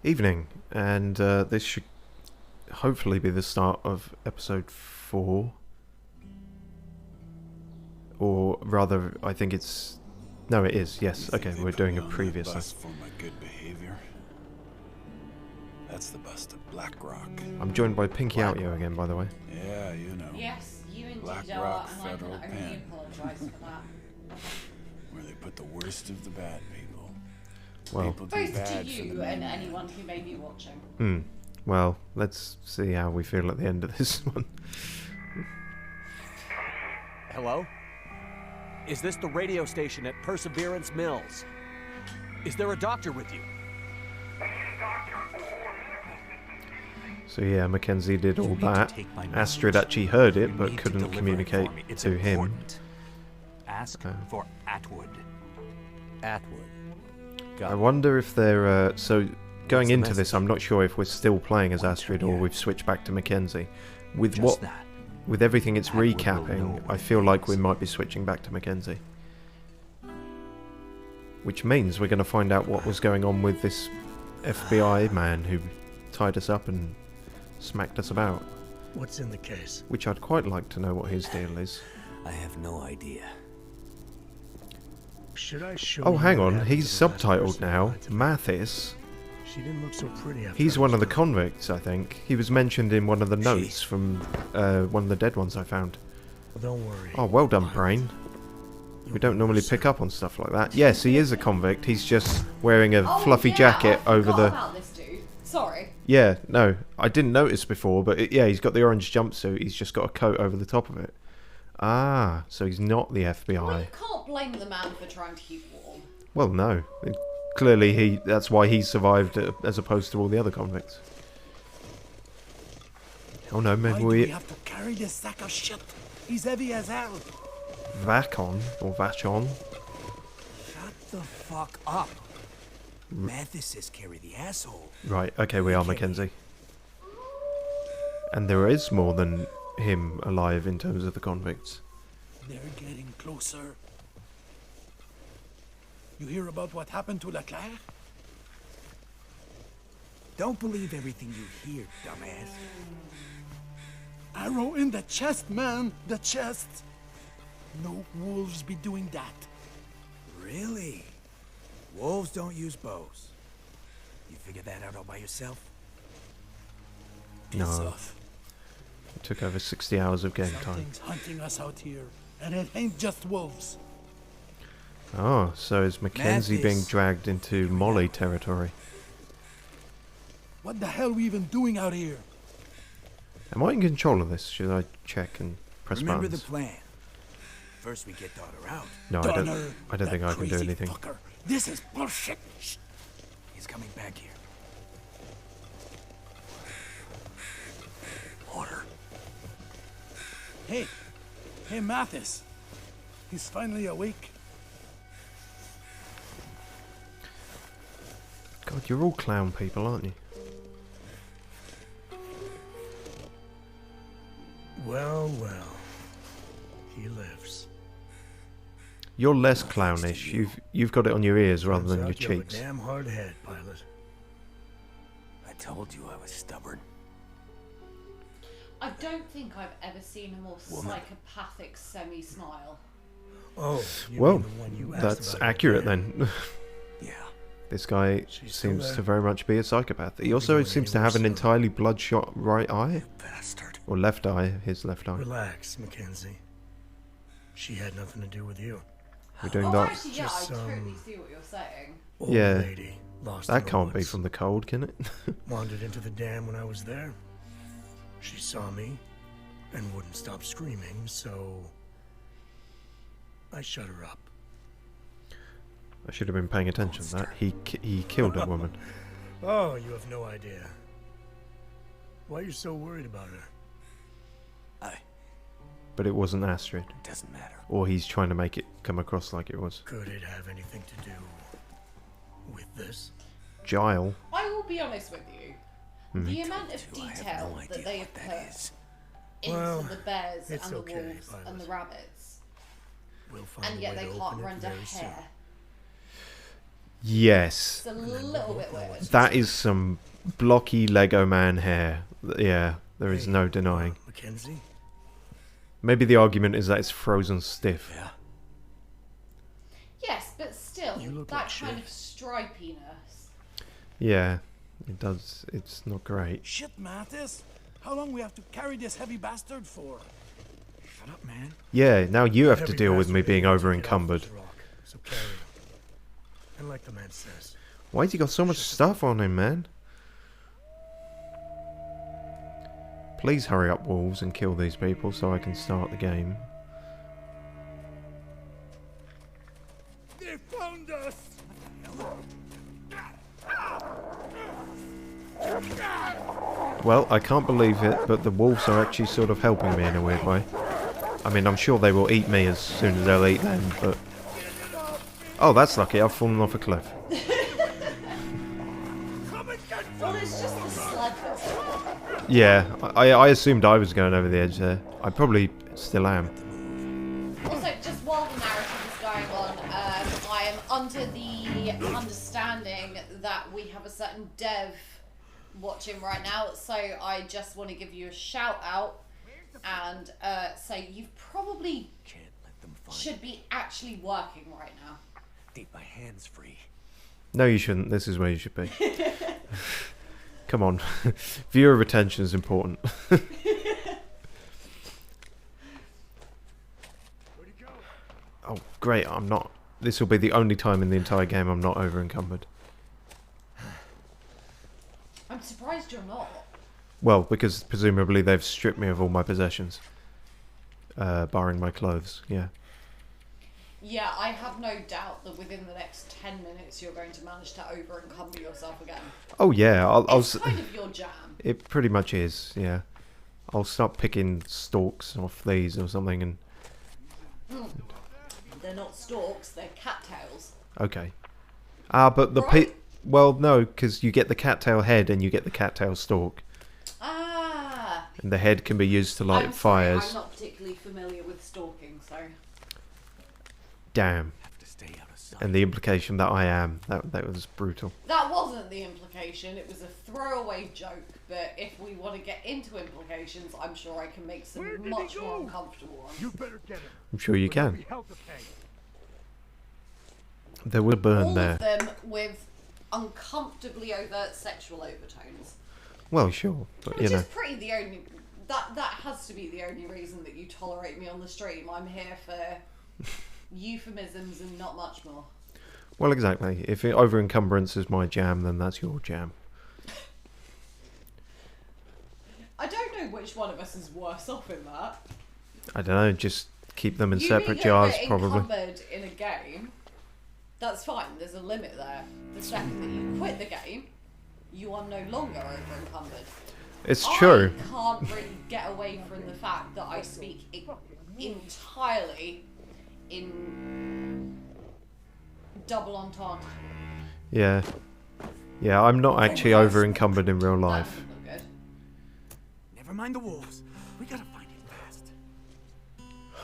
Evening, and this should hopefully be the start of episode 4. Or rather, I think it's... No, it is, yes. Okay, we're doing a previous one. For my good behavior. That's the bus to Black Rock. I'm joined by pinkyoutyo again, by the way. Yeah, you know. Yes, you indeed Black are, Rock and Federal I can only Pen. apologise for that. Where they put the worst of the bad people. Well, People do Both to bad for you the and man. anyone who may be watching. well, let's see how we feel at the end of this one. Hello? Is this the radio station at Perseverance Mills? Is there a doctor with you? So yeah, Mackenzie did all You need to that. take my Astrid message. actually heard it, You but need to couldn't deliver it communicate for me. It's to him. important. Ask for Atwood. Atwood. Got I it. wonder if they're... so, going What's the into this, message? I'm not sure if we're still playing as One Astrid turn, or yeah. we've switched back to Mackenzie. With Just what... that. With everything it's Atwood will know recapping, what I it feel like we means. might be switching back to Mackenzie. Which means we're going to find out what was going on with this FBI man who tied us up and smacked us about. What's in the case? Which I'd quite like to know what his deal is. I have no idea. Should I show Oh, you hang what on, happened he's to the last subtitled person who now. lied to me? Mathis. She didn't look so pretty after He's I one was of the done. convicts, I think. He was mentioned in one of the notes from one of the dead ones I found. Well, don't worry. Oh, well done, Pilot. Brain. You'll We don't be normally worse pick soon. up on stuff like that. Yes, he is a convict. He's just wearing a Oh, fluffy yeah, jacket I over forgot the... about this dude. Sorry. Yeah, no, I didn't notice before, but yeah, he's got the orange jumpsuit. He's just got a coat over the top of it. Ah, so he's not the Well, FBI. you can't blame the man for trying to keep warm. Well, no. Clearly, that's why he survived as opposed to all the other convicts. Oh no, maybe Why do we we... have to carry this sack of shit? He's heavy as hell. Vacon, or Vachon. Shut the fuck up. Mathis says carry the asshole. Right, okay, we are Mackenzie. And there is more than him alive in terms of the convicts. They're getting closer. You hear about what happened to Leclerc? Don't believe everything you hear, dumbass. Arrow in the chest, man. The chest. No wolves be doing that. Really? Wolves don't use bows. You figured that out all by yourself? Piss No. off. It took over 60 hours of game time. Something's hunting us out here. And it ain't just wolves. Oh, so is Mackenzie being Mathis. dragged into Molly territory? What the hell we even doing out here? Am I in control of this? Should I check and press Remember buttons? the plan. First we get daughter out. No, Donner, I don't that think I can do crazy anything. Fucker. This is bullshit. Shh. He's coming back here. Order. Hey. Hey, Mathis. He's finally awake. God, you're all clown people, aren't you? Well, well. He lives. You're less clownish. You've got it on your ears rather Turns than your out you have a cheeks. damn hard head, pilot. I told you I was stubborn. I don't think I've ever seen a more Woman. psychopathic semi-smile. Oh, you Well, mean the one you asked that's about accurate over there? then. Yeah. This guy She's still seems there? to very much be a psychopath. He Won't be also going seems to anywhere have an soon. entirely bloodshot right eye. Bastard. Or left eye, his left eye. Relax, Mackenzie. She had nothing to do with you. We're doing Oh, that. actually, yeah, Just, I totally see what you're saying. Old Yeah. lady lost in That the can't be woods. from the cold, can it? Wandered into the dam when I was there. She saw me and wouldn't stop screaming, so I shut her up. I should have been paying attention to that. He killed a woman. Oh, you have no idea. Why are you so worried about her? But it wasn't Astrid. It doesn't matter. Or he's trying to make it come across like it was. Could it have anything to do with this? Gile. I will be honest with you. The amount of I have detail no idea that they have what that put is. into Well, the bears it's and the okay, wolves and Violet. the rabbits, We'll find and a yet way they to can't open it render very soon. hair. Yes. It's a little bit weird. That is some blocky Lego man hair. Yeah, there is no denying. Mackenzie? Maybe the argument is that it's frozen stiff. Yeah. Yes, but still, You look that like kind shit. of stripiness. Yeah, it does. It's not great. Shit, Mathis. How long we have to carry this heavy bastard for? Shut up, man. Yeah, now you have to Heavy deal with me bastard being ain't gonna over take it off encumbered. this rock, so carry it. And like the man says, Why's he got so much stuff on him, man? Please hurry up, wolves, and kill these people so I can start the game. They found us! Well, I can't believe it, but the wolves are actually sort of helping me in a weird way. I mean, I'm sure they will eat me as soon as they'll eat them, but... Oh, that's lucky. I've fallen off a cliff. Well, it's just the sled that's Yeah, I assumed I was going over the edge there. I probably still am. Also, just while the narrative is going on, I am under the understanding that we have a certain dev watching right now, so I just want to give you a shout out and say you probably Can't let them find should be actually working right now. Keep my hands free. No, you shouldn't. This is where you should be. Come on. Viewer retention is important. Oh, great. I'm not... This will be the only time in the entire game I'm not over encumbered. I'm surprised you're not. Well, because presumably they've stripped me of all my possessions. Barring my clothes, yeah. Yeah, I have no doubt that within the next 10 minutes you're going to manage to over encumber yourself again. Oh, yeah. It's kind of your jam. It pretty much is, yeah. I'll start picking stalks off these or something and... They're not stalks, they're cattails. Okay. But the Right? well, no, because you get the cattail head and you get the cattail stalk. Ah! And the head can be used to light I'm sorry, fires. I'm not particularly familiar with stalking, so... Damn. Have to stay out of sight. And the implication that I am. That was brutal. That wasn't the implication, it was a throwaway joke, but if we want to get into implications, I'm sure I can make some much more uncomfortable ones. You better get him. I'm sure you There'll can. be hell to pay. There will burn All there. of them with uncomfortably overt sexual overtones. Well, sure. But, you Which know. is pretty the only... That has to be the only reason that you tolerate me on the stream. I'm here for euphemisms and not much more. Well, exactly. If over encumbrance is my jam, then that's your jam. I don't know which one of us is worse off in that. I don't know. Just keep them in You separate being jars, over probably. encumbered in a game, that's fine. There's a limit there. The second that you quit the game, you are no longer over encumbered. It's true. I can't really get away from the fact that I speak entirely in double entendre. Yeah. Yeah, I'm not actually over encumbered in real That life. doesn't look good. Never mind the wolves. We gotta find it fast.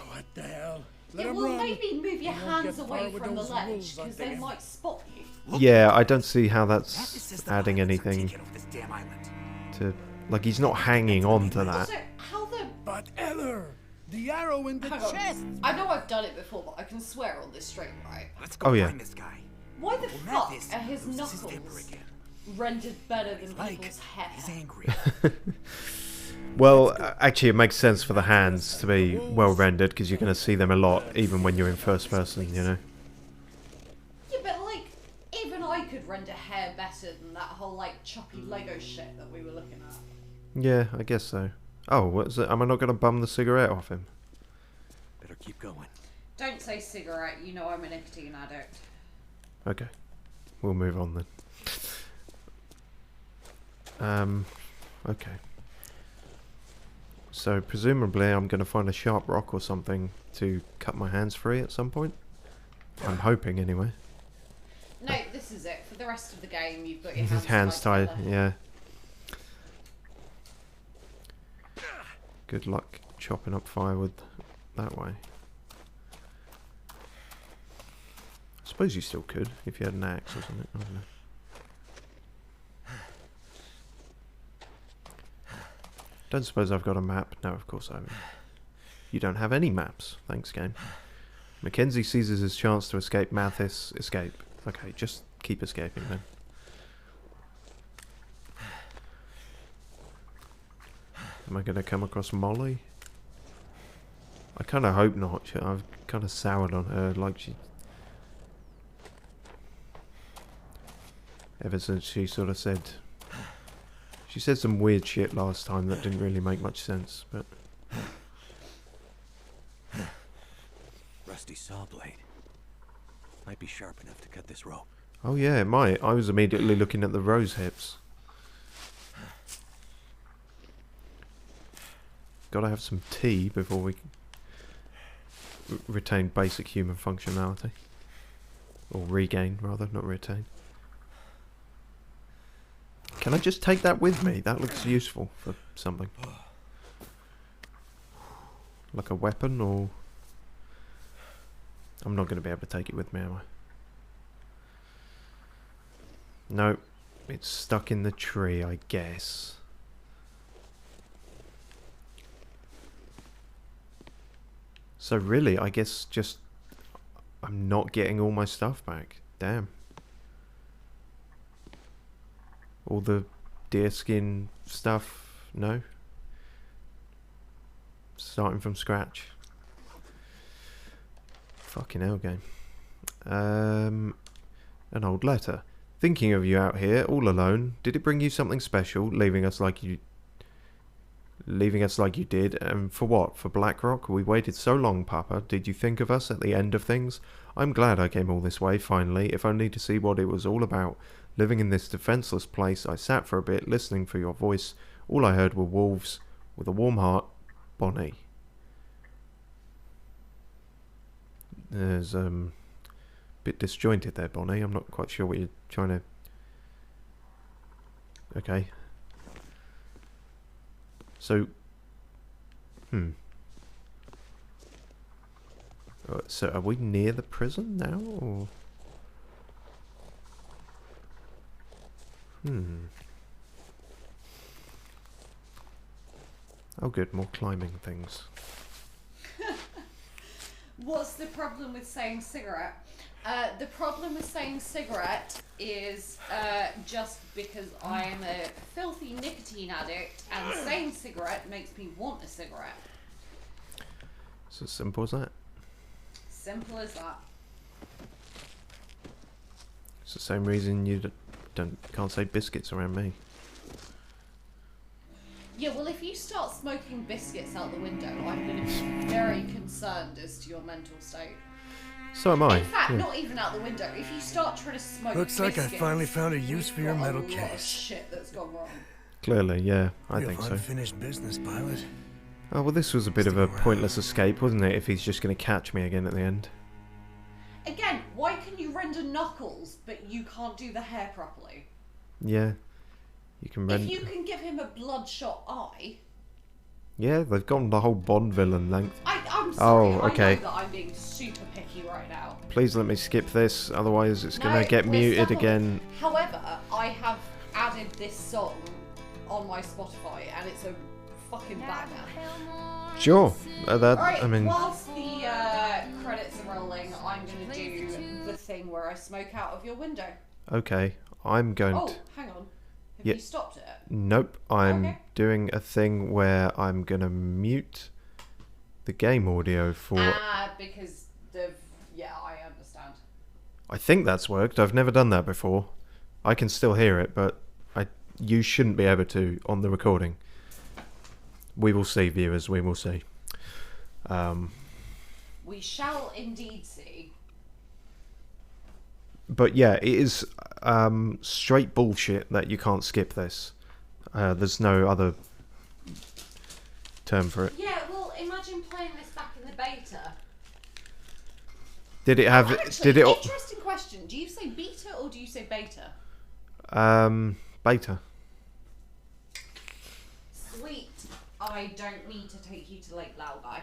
What the hell? Let Yeah, him well, run. maybe move your You won't hands get away far with from the those ledge, wolves because hunting they him. might spot you. Yeah, I don't see how Mathis that's says the adding violence are anything taking off this damn island. to... Like, he's not hanging on to that. Also, how the... But Eller, the arrow in the Hang on. chest. I know I've done it before, but I can swear on this stream, right? Let's go Oh, yeah. find this guy. Why the Well, fuck Mathis are his loses his temper knuckles again. rendered better than Like, people's hair? he's angry. Well, actually, it makes sense for the hands to be well rendered, because you're going to see them a lot, even when you're in first person, you know? Yeah, but like, even I could render hair better than that whole like choppy Lego shit that we were looking at. Yeah, I guess so. Oh, what's it? Am I not going to bum the cigarette off him? Better keep going. Don't say cigarette, you know I'm a nicotine addict. Okay. We'll move on then. Okay. So, presumably I'm going to find a sharp rock or something to cut my hands free at some point. I'm hoping, anyway. No, this is it. For the rest of the game, you've got your His hands, hands tied, together. yeah. Good luck chopping up firewood that way. suppose you still could if you had an axe or something. I don't know. Don't suppose I've got a map? No, of course I haven't. You don't have any maps. Thanks, game. Mackenzie seizes his chance to escape. Mathis, escape. Okay, just keep escaping then. Am I going to come across Molly? I kind of hope not. I've kind of soured on her, like she... Ever since she sort of said... She said some weird shit last time that didn't really make much sense, but... Rusty saw blade. Might be sharp enough to cut this rope. Oh yeah, it might. I was immediately looking at the rose hips. Gotta have some tea before we retain basic human functionality. Or regain, rather, not retain. Can I just take that with me? That looks useful for something. Like a weapon, or... I'm not going to be able to take it with me, am I? No, it's stuck in the tree, I guess. So really, I guess just... I'm not getting all my stuff back. Damn. All the deerskin stuff, no? Starting from scratch. Fucking hell, game. An old letter. Thinking of you out here, all alone. Did it bring you something special, leaving us like you did? And for what? For Blackrock? We waited so long, Papa. Did you think of us at the end of things? I'm glad I came all this way, finally, if only to see what it was all about. Living in this defenseless place, I sat for a bit, listening for your voice. All I heard were wolves. With a warm heart, Bonnie. There's, bit disjointed there, Bonnie. I'm not quite sure what you're trying to... Okay. So... So are we near the prison now, or... Oh good, more climbing things. What's the problem with saying cigarette? The problem with saying cigarette is just because I am a filthy nicotine addict, and saying cigarette makes me want a cigarette. It's as simple as that. Simple as that. It's the same reason you can't say biscuits around me. Yeah, well, if you start smoking biscuits out the window, I'm going to be very concerned as to your mental state. So am I. In fact, yeah. not even out the window. If you start trying to smoke Looks biscuits, like I finally found a use for your metal there's a lot of case. shit that's gone wrong. Clearly, yeah, I think so. Unfinished business, pilot. Oh, well, this was a bit of a pointless escape, wasn't it, if he's just going to catch me again at the end? Again, why can you render knuckles, but you can't do the hair properly? Yeah. You can render... If you can give him a bloodshot eye... Yeah, they've gone the whole Bond villain length. I'm sorry, Oh, okay. I know that I'm being super picky right now. Please let me skip this, otherwise it's going No, to get we're muted settled. again. However, I have added this song on my Spotify, and it's a fucking banger. Sure. That, Alright, I mean... whilst the credits are rolling, I'm going to do the thing where I smoke out of your window. Okay, I'm going Oh, to... hang on. Have Yeah. you stopped it? Nope, I'm Okay. doing a thing where I'm going to mute the game audio for... Because the... Yeah, I understand. I think that's worked. I've never done that before. I can still hear it, but you shouldn't be able to on the recording. We will see, viewers. We will see. We shall indeed see. But yeah, it is straight bullshit that you can't skip this. There's no other term for it. Yeah, well, imagine playing this back in the beta. Did it have... Actually, did it... interesting question. Do you say beta or do you say beta? Beta. Sweet. I don't need to take you to Lake Lao, guy.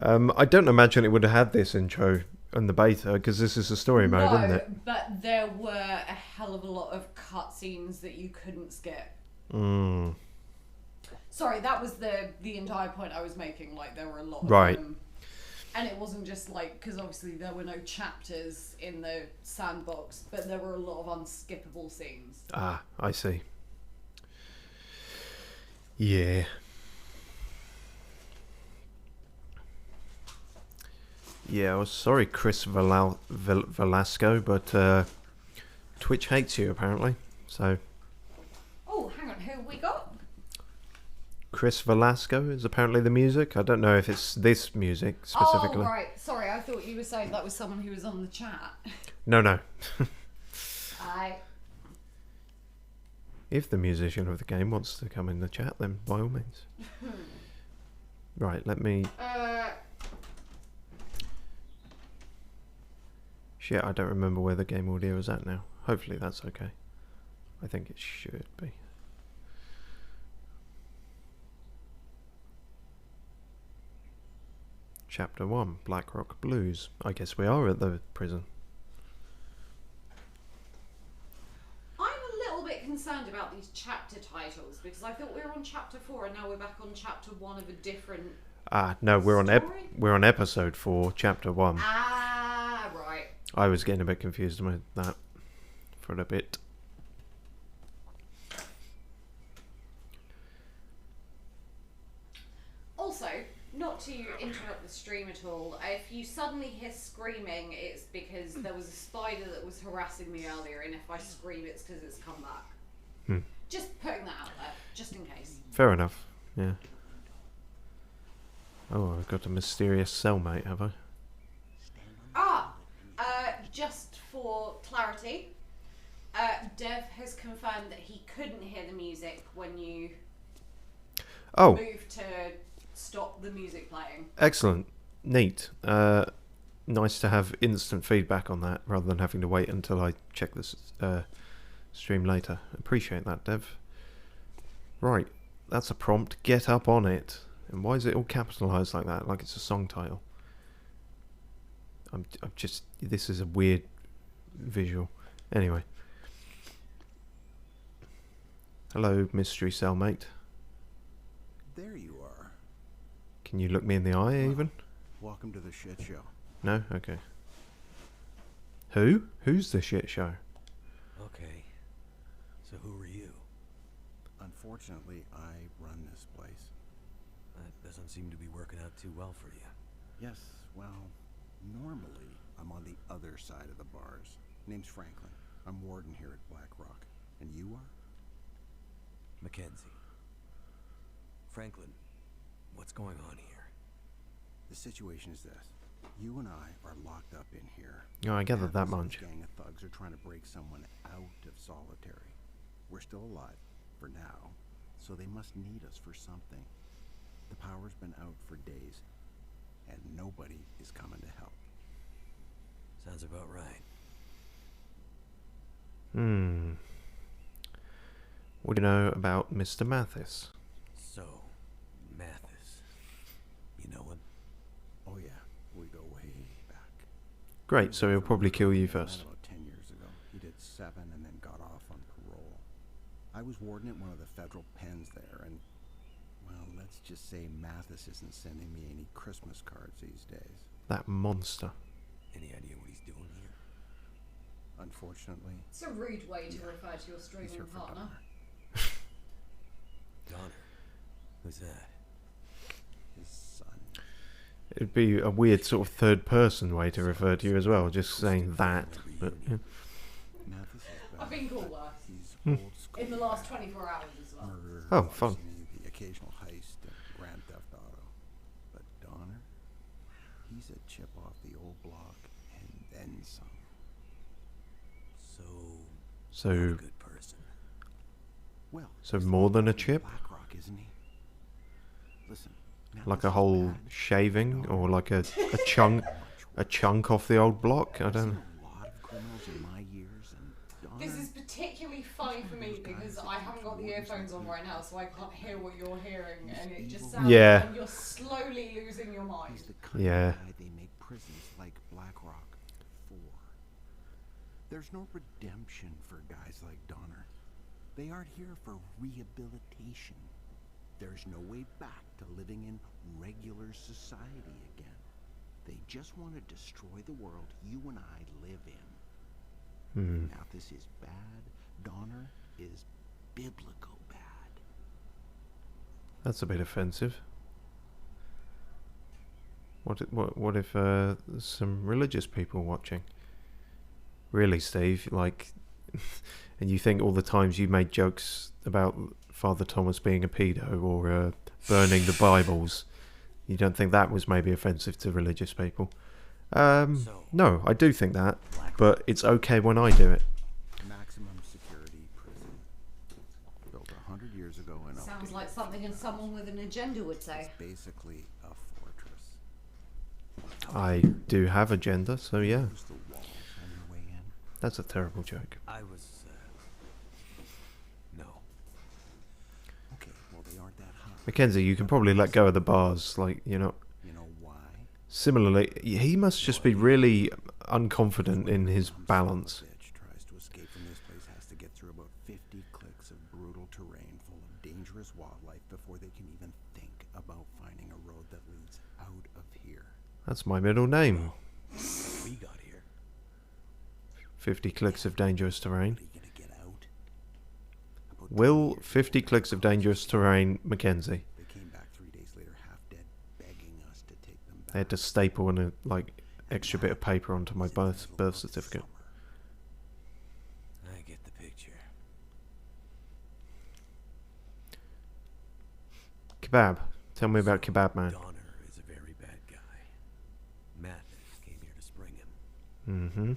I don't imagine it would have had this intro In the beta, because this is a story mode, isn't it? But there were a hell of a lot of cutscenes that you couldn't skip. Mm. Sorry, that was the entire point I was making. Like, there were a lot of them. And it wasn't just like, because obviously there were no chapters in the sandbox, but there were a lot of unskippable scenes. Ah, I see. Yeah. Yeah, I was sorry, Chris Velasco, but Twitch hates you apparently. So. Oh, hang on, who have we got? Chris Velasco is apparently the music. I don't know if it's this music specifically. Oh, right. Sorry, I thought you were saying that was someone who was on the chat. No. Aye. If the musician of the game wants to come in the chat, then by all means. Right, let me... Shit, I don't remember where the game audio is at now. Hopefully that's okay. I think it should be. Chapter 1, Blackrock Blues. I guess we are at the prison. I'm a little bit concerned about these chapter titles because I thought we were on chapter 4 and now we're back on chapter 1 of a different No, we're story? on episode 4, chapter 1. Ah, right. I was getting a bit confused with that for a bit. Also, not to interrupt the stream at all, if you suddenly hear screaming, it's because there was a spider that was harassing me earlier, and if I scream, it's because it's come back. Just putting that out there, just in case. Fair enough, yeah. Oh, I've got a mysterious cellmate, have I? Just for clarity, Dev has confirmed that he couldn't hear the music when you moved to stop the music playing. Excellent. Neat. Nice to have instant feedback on that rather than having to wait until I check this stream later. Appreciate that, Dev. Right, that's a prompt. Get up on it. And why is it all capitalised like that? Like it's a song title. I'm just... This is a weird visual. Anyway. Hello, mystery cellmate. There you are. Can you look me in the eye, even? Welcome to the shit show. No? Okay. Who? Who's the shit show? Okay. So who are you? Unfortunately, I run this place. That doesn't seem to be working out too well for you. Yes, well, normally I'm on the other side of the bars. Name's Franklin. I'm warden here at Black Rock. And you are? Mackenzie. Franklin, what's going on here? The situation is this. You and I are locked up in here. Oh, I gathered that Happens much. this gang of thugs are trying to break someone out of solitary. We're still alive, for now, so they must need us for something. The power's been out for days, and nobody is coming to help. Sounds about right. What do you know about Mr. Mathis? So, Mathis. You know him? Oh yeah, we go way back. Great, so he'll probably kill you first. About 10 years ago. He did 7 and then got off on parole. I was warden at one of the federal pens there, and, well, let's just say Mathis isn't sending me any Christmas cards these days. That monster. Any idea what he's doing here? Unfortunately. It's a rude way to refer to your streaming partner. Donner. Who's that? His son. It'd be a weird sort of third-person way to refer to you as well, just saying that. But, yeah. Mathis is I've been called worse. He's old school. In the last 24 hours as well. Murder, Oh, fun. larceny, the occasional heist, and Grand Theft Auto. But Donner, he's a chip off the old block, and then some. So, not a good person. Well, So he's more than a the chip? Black Rock, isn't he? Listen, Like Mathis a is whole bad, shaving, Donner or like a is chunk much a chunk off the old block? I I've seen don't know. a lot of criminals in my years and Donner... This is particularly funny for me because I haven't got the earphones on right now, so I can't hear what you're hearing, and it just sounds Yeah. like you're slowly losing your mind. He's the kind Yeah. of guy they make prisons like Black Rock for. There's no redemption for guys like Donner. They aren't here for rehabilitation. There's no way back to living in regular society again. They just want to destroy the world you and I live in. Mathis is bad. Donner is biblical bad. That's a bit offensive. What if there's some religious people watching? Really, Steve? Like, and you think all the times you made jokes about Father Thomas being a pedo or burning the Bibles, you don't think that was maybe offensive to religious people? No, I do think that, but it's okay when I do it. Maximum security prison. Built 100 years ago and Sounds updated. like something and someone with an agenda would say. It's basically a fortress. I do have agenda, so yeah. Use the walls on your way in. That's a terrible joke. I was, no. Okay, well they aren't that high. Mackenzie, you can probably let go of the bars, like, you know. You know why? Similarly, he must just be really unconfident in his balance. Bitch tries to escape from this place has to get through about 50 clicks of brutal terrain full of dangerous wildlife before they can even think about finding a road that leads out of here. That's my middle name. We got here. 50 clicks of dangerous terrain. Are you gonna get out? About 2 Will years 50 clicks of dangerous terrain Mackenzie? They came back 3 days later, half dead, begging us to take them back. I had to staple a extra bit of paper onto my birth certificate. I get the picture. Kebab. Tell me about Kebab Man. Donner is a very bad guy. Mathis came here to spring him. Mm-hmm.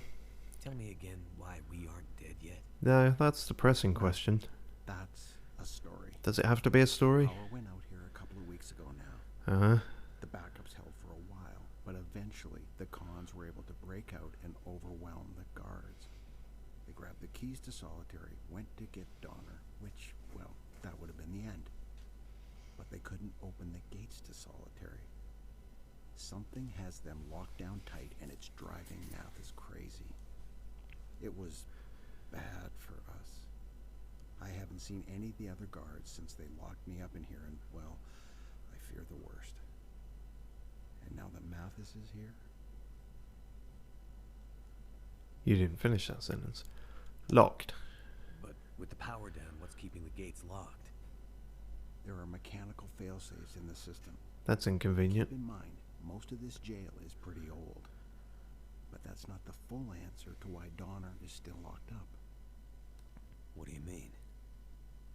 Tell me again why we aren't dead yet. No, that's the pressing question. That's a story. Does it have to be a story? Power went out here a couple of weeks ago now. Uh-huh. The backups held for a while, but eventually the cons were able to break out and overwhelm the guards. They grabbed the keys to Solitary, went to get Donner, which, well, that would have been the end. But they couldn't open the gates to Solitary. Something has them locked down tight, and it's driving Mathis crazy. It was bad for us. I haven't seen any of the other guards since they locked me up in here, and, well, I fear the worst. And now that Mathis is here, You didn't finish that sentence. Locked. But with the power down, what's keeping the gates locked? there are mechanical failsafes in the system. That's inconvenient. Keep in mind, most of this jail is pretty old. But that's not the full answer to why Donner is still locked up. What do you mean?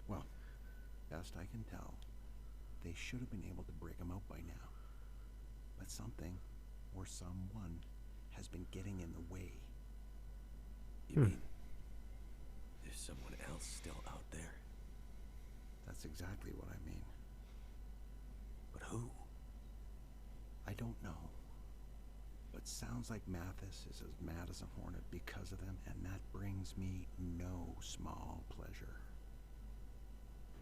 Well, best I can tell, they should have been able to break him out by now. But something, or someone, has been getting in the way. You mean there's someone else still out there? That's exactly what I mean. But who? I don't know. But sounds like Mathis is as mad as a hornet because of them, and that brings me no small pleasure.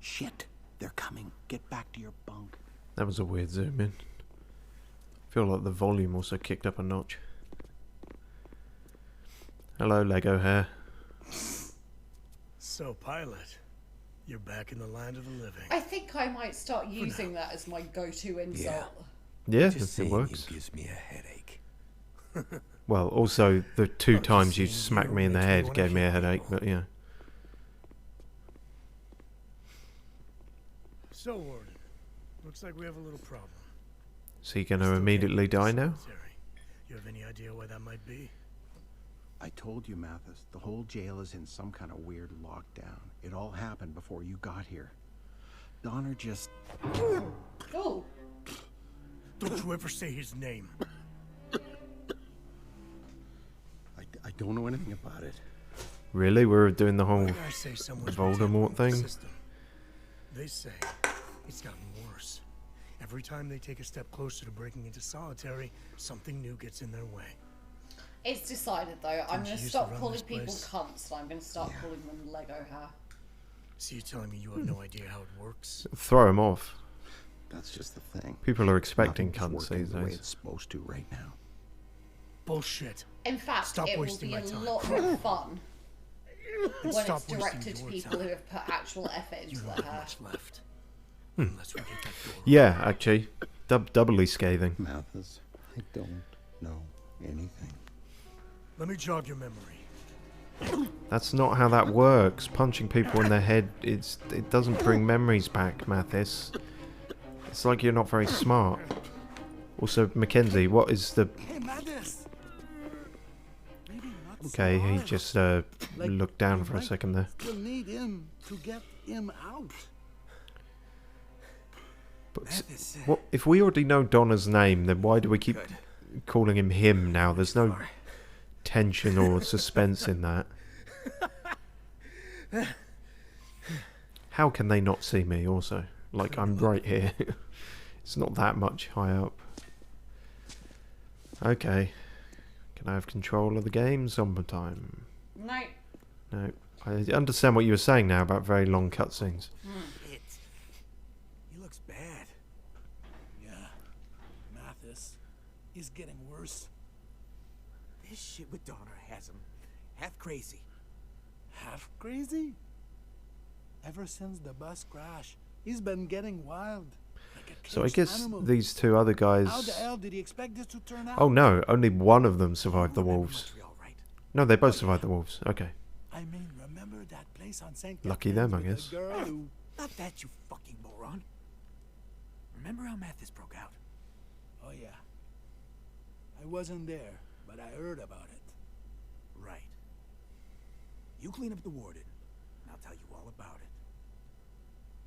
Shit! They're coming. Get back to your bunk. That was a weird zoom in. I feel like the volume also kicked up a notch. Hello, Lego hair. So, Pilot, you're back in the land of the living. I think I might start using that as my go-to insult. Yeah, Just it saying works. it gives me a headache. Well, also, the two I'm just times you saying smacked you me in the makes me head wanna gave me a hit headache, people. but yeah. So, Warden, looks like we have a little problem. Is he going to Still can't immediately get the die now? cemetery. You have any idea why that might be? I told you, Mathis, the whole jail is in some kind of weird lockdown. It all happened before you got here. Donner just... Oh, Don't you ever say his name. I don't know anything about it. Really? We're doing the whole... Why did I say someone's Voldemort tampering with the thing? system? They say it's gotten worse. Every time they take a step closer to breaking into Solitary, something new gets in their way. It's decided though. I'm Didn't going to you stop used to run calling this people place? cunts and I'm going to start calling them Lego hair. So you're telling me you have no idea how it works? Throw him off. That's just the thing. People are expecting Nothing's cunts working these the way days. it's supposed to right now. Bullshit. In fact, Stop it will wasting be my a time. lot more fun when Stop it's directed wasting to your people time. who have put actual effort You into don't their have hair. much left. Unless we get that door. Yeah, actually. Doubly scathing. Mathis, I don't know anything. Let me jog your memory. That's not how that works. Punching people in the head, it doesn't bring memories back, Mathis. It's like you're not very smart. Also, Mackenzie, what is the... Hey, Mathis! Maybe not Okay, he smart. just Like, looked down you for a might second there. Still need him to get him out. But Mathis, what if we already know Donna's name? Then why do we keep calling him now? There's no tension or suspense in that. How can they not see me? Also, like I'm right here. It's not that much high up. Okay, can I have control of the game sometime? No. No, I understand what you were saying now about very long cutscenes. It. He looks bad. Yeah, Mathis is getting worse. This shit with Donner has him half crazy. Half crazy? Ever since the bus crash, he's been getting wild. Like a So I caged guess animal. these two other guys... How the hell did he expect this to turn out? Oh no, only one of them survived the You remember wolves. Montreal, right? No, they both survived the wolves. Okay. I mean, remember that place on St. Lucky Catherine's them, I with the guess. girl who... Not that, you fucking moron. Remember how Mathis broke out? Oh yeah. I wasn't there, but I heard about it. Right. You clean up the warden, and I'll tell you all about it.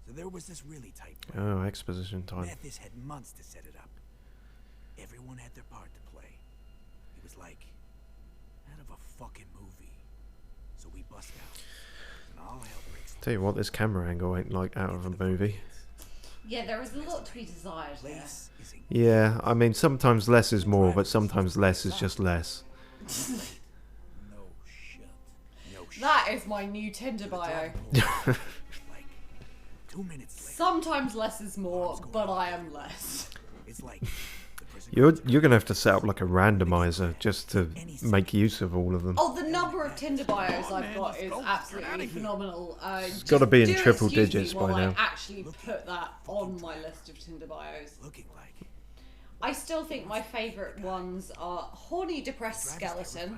So there was this really tight plan. Oh, exposition time. Mathis had months to set it up. Everyone had their part to play. It was like out of a fucking movie. So we bust out, and all hell breaks loose. Tell you what, this camera angle ain't like out of a movie. Yeah, there is a lot to be desired here. Place is in Yeah, I mean, sometimes less is more, but sometimes less is just less. No shit. no shit. That is my new Tinder bio. Like 2 minutes later, Sometimes less is more, but I am less. it's like the prison You're gonna have to set up like a randomizer just to make use of all of them. Oh, the number of Tinder bios I've got is absolutely phenomenal. It's gotta be in triple digits by now. I actually put that on my list of Tinder bios. looking like I still think my favourite ones are horny, depressed skeleton,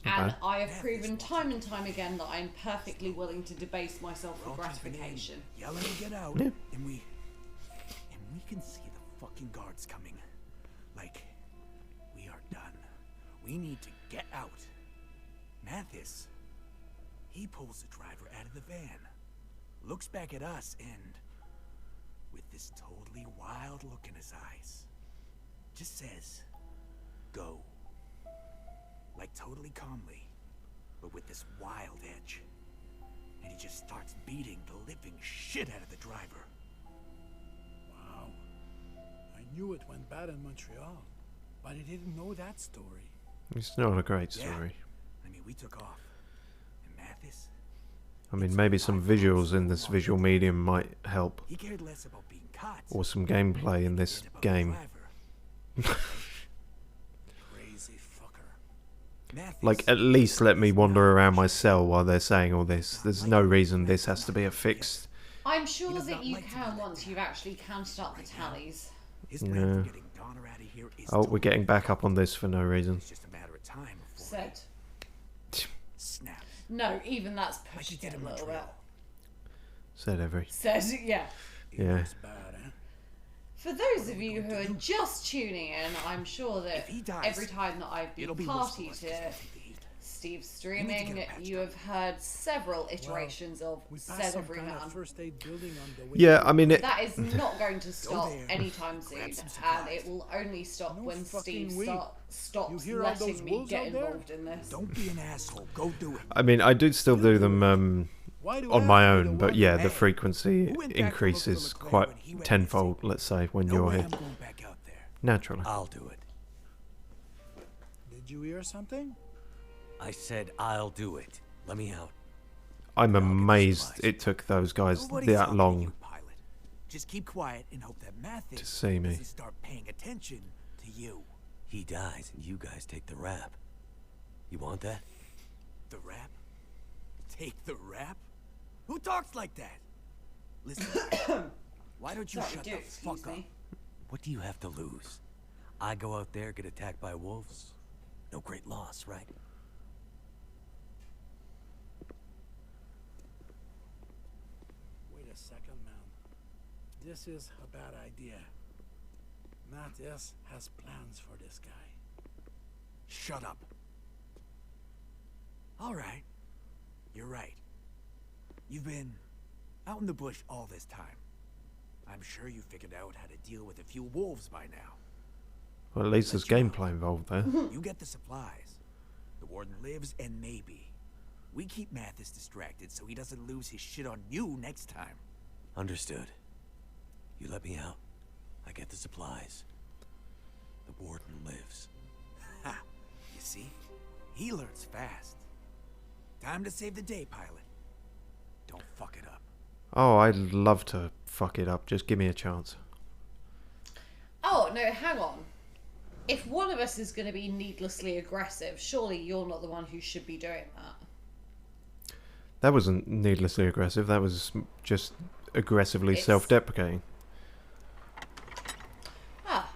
not and bad. I have proven time and time again that I'm perfectly willing to debase myself for gratification. yelling to get out, Yeah. and we can see the fucking guards coming. Like, we are done. We need to get out. Mathis, he pulls the driver out of the van, looks back at us, and with this totally wild look in his eyes, just says, "Go." Like totally calmly, but with this wild edge. And he just starts beating the living shit out of the driver. Wow. I knew it went bad in Montreal, but I didn't know that story. It's not a great Yeah. story. I mean, we took off. And Mathis, I mean, maybe some visuals in this visual medium might help. he cared less about being caught. Or some gameplay in this than about the game. driver. Crazy fucker. Mathis, Like, at least let me wander around my cell while they're saying all this. There's no reason this has to be a fixed... I'm sure does that not you like to can be once let you've actually counted up the tallies. his plan Yeah. for getting Donner out of here is Oh, we're totally getting back covered. up on this for no reason. It's just a matter of time before Said. he snaps. No, even that's Like he pushing did it a in little bit. Montreal. Said every. Said, yeah. Yeah. It's bad, eh? For those of you who are just tuning in, I'm sure that If he dies, every time that I've It'll been be worse for party us 'cause to he'll take the heat. Steve's get streaming, him patched you up. have heard several iterations of We said passed some every kind man. of first aid building on the way. Yeah, I mean, it... That is not going to stop there, anytime soon, grab some and supplies. it will only stop No when fucking Steve way. stops You hear all those letting me wolves get out there? involved in this. Don't be an asshole. Go do it. I mean, I do still do them Why do on I my have to be own, the but one? yeah, the Hey, frequency who went back to look for increases MacLeod quite when he went tenfold, let's say, when No you're way here. I'm going back out there. Naturally. I'll do it. Did Did you hear something? I said I'll do it. Let me out. I'm I'll get the amazed supplies. it took those guys Nobody's that talking to long you, pilot. Just keep quiet and hope that Mathis to see me. doesn't start paying attention to you. He dies and you guys take the rap. You want that? The rap? Take the rap? Who talks like that? Listen, why don't you Sorry, shut do the excuse fuck up? me. What do you have to lose? I go out there, get attacked by wolves? No great loss, right? Wait a second, man. This is a bad idea. Mathis has plans for this guy. Shut up. All right. You're right. You've been out in the bush all this time. I'm sure you figured out how to deal with a few wolves by now. Well, at least there's gameplay involved there. You get the supplies. The warden lives, and maybe we keep Mathis distracted so he doesn't lose his shit on you next time. Understood. You let me out. I get the supplies. The warden lives. Ha! You see? He learns fast. Time to save the day, pilot. Don't fuck it up. Oh, I'd love to fuck it up. Just give me a chance. Oh, no, hang on. If one of us is going to be needlessly aggressive, surely you're not the one who should be doing that. That wasn't needlessly aggressive. That was just aggressively self-deprecating. Ah.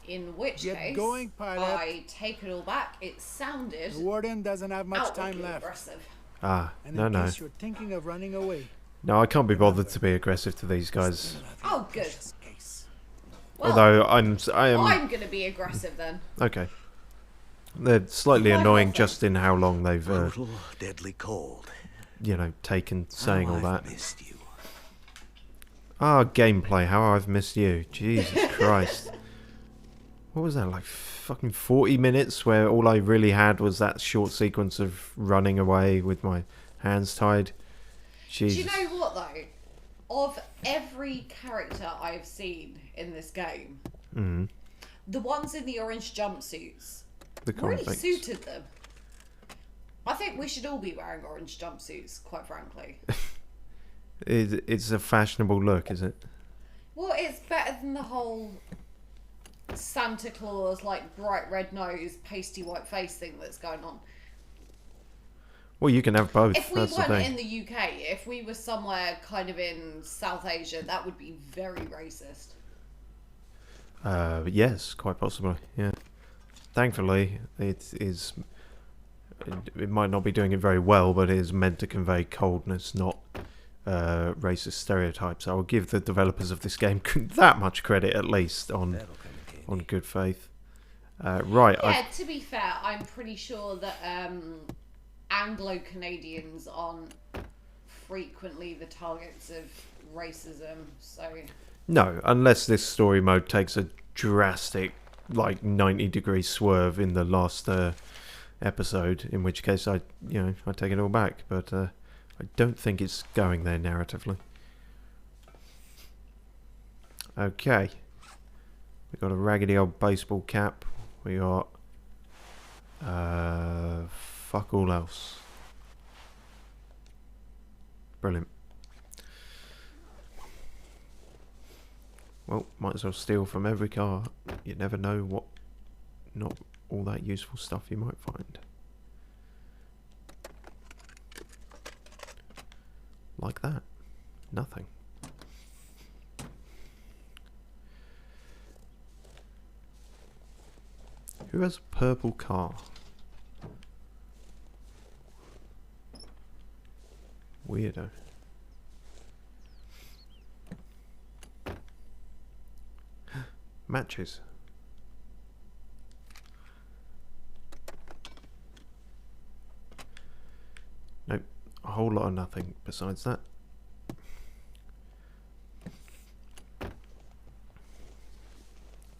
In which Get case, going, pilot. I take it all back. It sounded The warden doesn't have much time outwardly left. aggressive. Ah, And no, in no. case you're thinking of running away, No, I can't be bothered to be aggressive to these guys. Oh, good. Case. Well, Although I am. I'm going to be aggressive then. Okay. They're slightly Quite annoying often. just in how long they've, Brutal, deadly cold. you know, taken saying all I've that. missed you. Ah, gameplay. How I've missed you. Jesus Christ. What was that, like fucking 40 minutes where all I really had was that short sequence of running away with my hands tied? Jesus. Do you know what though? Of every character I've seen in this game, the ones in the orange jumpsuits The really convicts. suited them. I think we should all be wearing orange jumpsuits, quite frankly. It's a fashionable look, is it? Well, it's better than the whole Santa Claus, like bright red nose, pasty white face thing that's going on. Well, you can have both. If we That's the weren't thing. in the UK, if we were somewhere kind of in South Asia, that would be very racist. Yes, quite possibly. Yeah. Thankfully, it is. It might not be doing it very well, but it is meant to convey coldness, not racist stereotypes. I will give the developers of this game that much credit, at least, on That'll come in handy. on good faith. Right. Yeah, to be fair, I'm pretty sure that Anglo-Canadians aren't frequently the targets of racism, so... No, unless this story mode takes a drastic, like 90-degree swerve in the last episode, in which case I take it all back. But I don't think it's going there narratively. Okay, we got a raggedy old baseball cap. We got fuck all else. Brilliant. Well, might as well steal from every car. You never know what, not all that useful stuff you might find. Like that. Nothing. Who has a purple car? Weirdo. Matches. Nope. A whole lot of nothing besides that.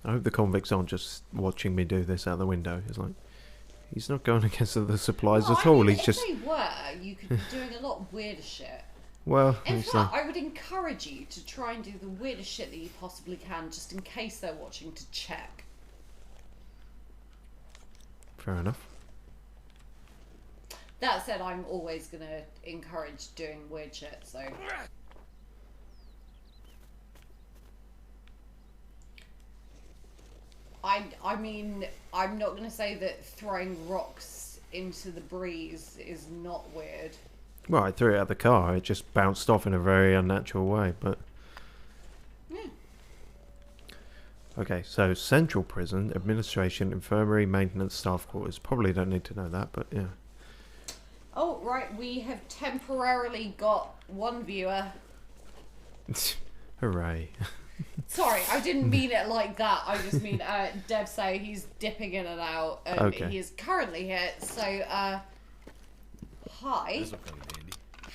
I hope the convicts aren't just watching me do this out the window. It's like, he's not going against the supplies Well, at I all. mean, He's if just, they were, you could be doing a lot of weirder shit. well, In it's fact, like, I would encourage you to try and do the weirdest shit that you possibly can, just in case they're watching to check. Fair enough. That said, I'm always gonna encourage doing weird shit, so... I mean, I'm not gonna say that throwing rocks into the breeze is not weird. Well, I threw it at the car. It just bounced off in a very unnatural way, but... Okay, so central prison, administration, infirmary, maintenance, staff quarters. Probably don't need to know that, but yeah. Oh, right, we have temporarily got one viewer. Hooray. Sorry, I didn't mean it like that. I just mean, Dev say he's dipping in and out, and Okay. he is currently here, so, hi. This'll come in handy.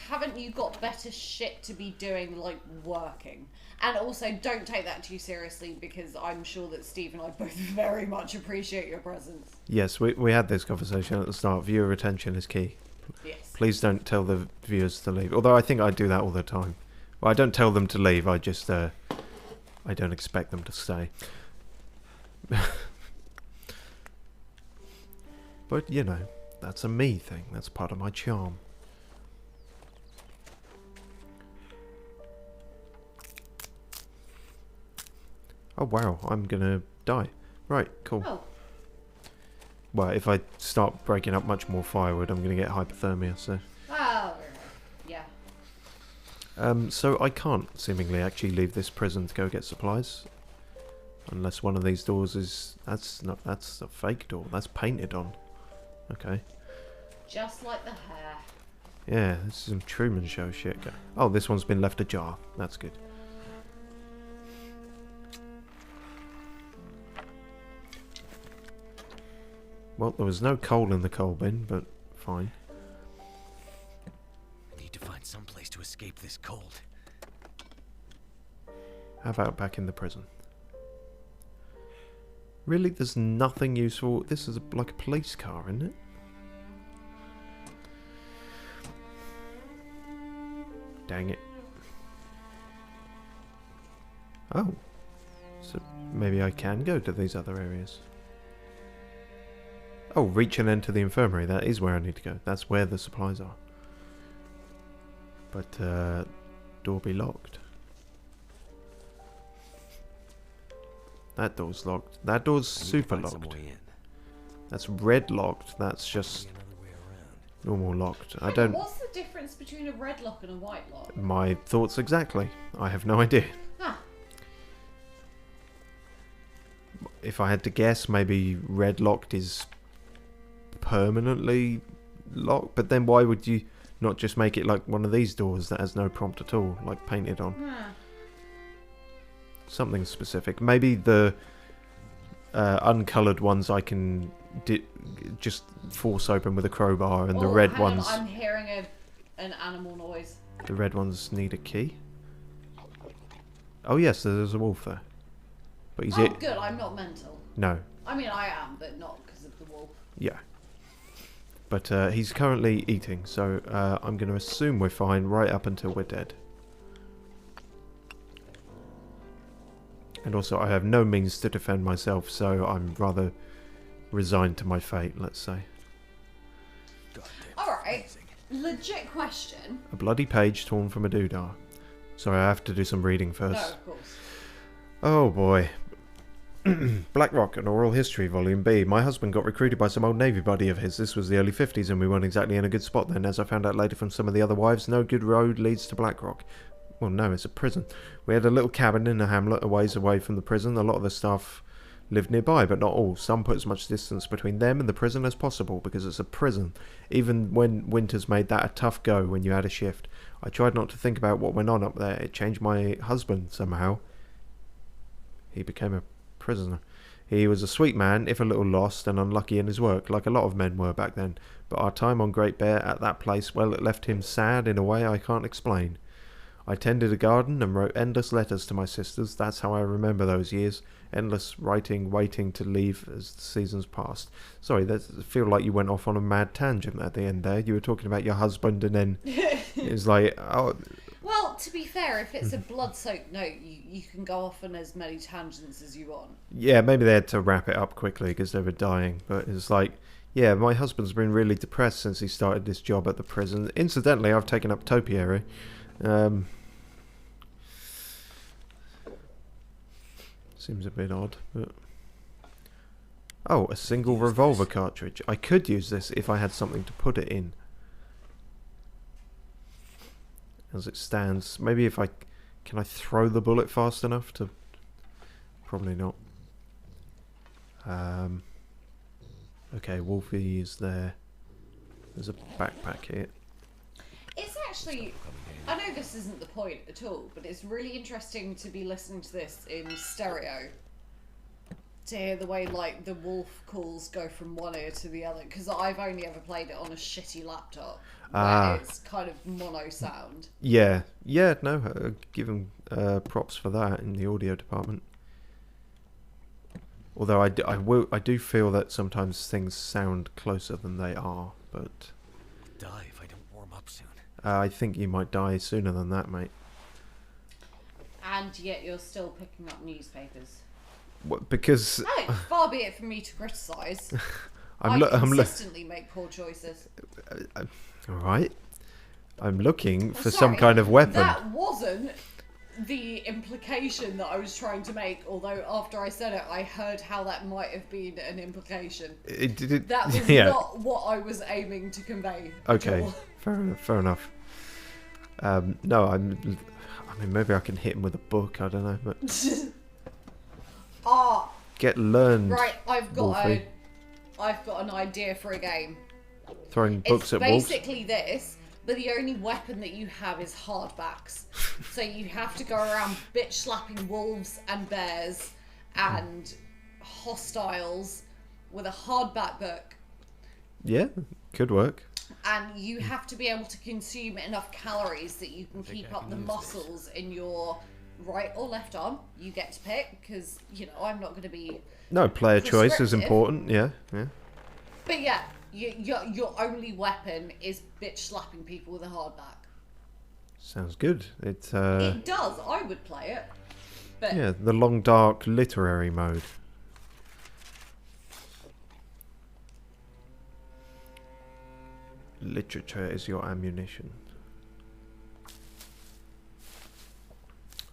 Haven't you got better shit to be doing, like, working? And also, don't take that too seriously, because I'm sure that Steve and I both very much appreciate your presence. Yes, we had this conversation at the start. Viewer retention is key. Yes. Please don't tell the viewers to leave. Although I think I do that all the time. Well, I don't tell them to leave. I just, I don't expect them to stay. But, you know, that's a me thing. That's part of my charm. Oh, wow. I'm gonna die. Right, cool. Oh, Well, if I start breaking up much more firewood, I'm gonna get hypothermia, so... well, yeah. So I can't seemingly actually leave this prison to go get supplies. Unless one of these doors is... That's a fake door. That's painted on. Okay. Just like the hair. Yeah, this is some Truman Show shit. Oh, this one's been left ajar. That's good. Well, there was no coal in the coal bin, but fine. I need to find some place to escape this cold. How about back in the prison? Really, there's nothing useful. This is like a police car, isn't it? Dang it. Oh. So maybe I can go to these other areas. Oh, reach and enter the infirmary. That is where I need to go. That's where the supplies are. But, door be locked. That door's locked. That door's super locked. That's red locked. That's just normal locked. I don't... What's the difference between a red lock and a white lock? My thoughts exactly. I have no idea. Huh. If I had to guess, maybe red locked is permanently locked, but then why would you not just make it like one of these doors that has no prompt at all, like painted on? Something specific. Maybe the uncoloured ones I can just force open with a crowbar, and the red hang on, ones... I'm hearing an animal noise. The red ones need a key? Oh yes, there's a wolf there. But he's Oh, good, I'm not mental. No. I mean, I am, but not because of the wolf. Yeah. But he's currently eating, so I'm going to assume we're fine right up until we're dead. And also, I have no means to defend myself, so I'm rather resigned to my fate, let's say. Alright, legit question. A bloody page torn from a doodah. Sorry, I have to do some reading first. No, of course. Oh boy. Blackrock, an oral history, volume B. My husband got recruited by some old Navy buddy of his. This was the early 50s and we weren't exactly in a good spot then. As I found out later from some of the other wives, no good road leads to Blackrock. Well, no, it's a prison. We had a little cabin in a hamlet a ways away from the prison. A lot of the staff lived nearby, but not all. Some put as much distance between them and the prison as possible, because it's a prison. Even when winters made that a tough go when you had a shift. I tried not to think about what went on up there. It changed my husband somehow. He became a prisoner. He was a sweet man, if a little lost and unlucky in his work, like a lot of men were back then. But our time on Great Bear at that place, well, it left him sad in a way I can't explain. I tended a garden and wrote endless letters to my sisters. That's how I remember those years. Endless writing, waiting to leave as the seasons passed. Sorry, I feel like you went off on a mad tangent at the end there. You were talking about your husband and then it was like... oh. Well, to be fair, if it's a blood-soaked note, you can go off on as many tangents as you want. Yeah, maybe they had to wrap it up quickly because they were dying. But it's like, Yeah, my husband's been really depressed since he started this job at the prison. Incidentally, I've taken up topiary. Seems a bit odd, but... Oh, a single revolver cartridge. I could use this if I had something to put it in. As it stands. Maybe if I... Can I throw the bullet fast enough to... Probably not. Okay, Wolfie is there. There's a backpack here. It's actually... I know this isn't the point at all, but it's really interesting to be listening to this in stereo. To hear the way, like, the wolf calls go from one ear to the other. Because I've only ever played it on a shitty laptop. Where it's kind of mono sound. Yeah. Yeah, no, give him props for that in the audio department. Although I do feel that sometimes things sound closer than they are, but... Die if I don't warm up soon. I think you might die sooner than that, mate. And yet you're still picking up newspapers. What, because... Oh, far be it from me to criticise. I'm I consistently make poor choices. Alright. I'm looking for Sorry, some kind of weapon. That wasn't the implication that I was trying to make, although after I said it, I heard how that might have been an implication. That was not what I was aiming to convey. Okay, fair enough. No, I mean, maybe I can hit him with a book, I don't know, but... Get learned, Right, I've got Wolfie. an idea for a game. Throwing books at wolves? It's basically this, but the only weapon that you have is hardbacks. So you have to go around bitch slapping wolves and bears and hostiles with a hardback book. Yeah, could work. And you have to be able to consume enough calories that you can keep up the muscles in your right or left arm. You get to pick, because, you know, I'm not going to be... No, player choice is important, yeah. But yeah, your only weapon is bitch slapping people with a hardback. Sounds good. It does. I would play it. But yeah, the long dark literary mode. Literature is your ammunition.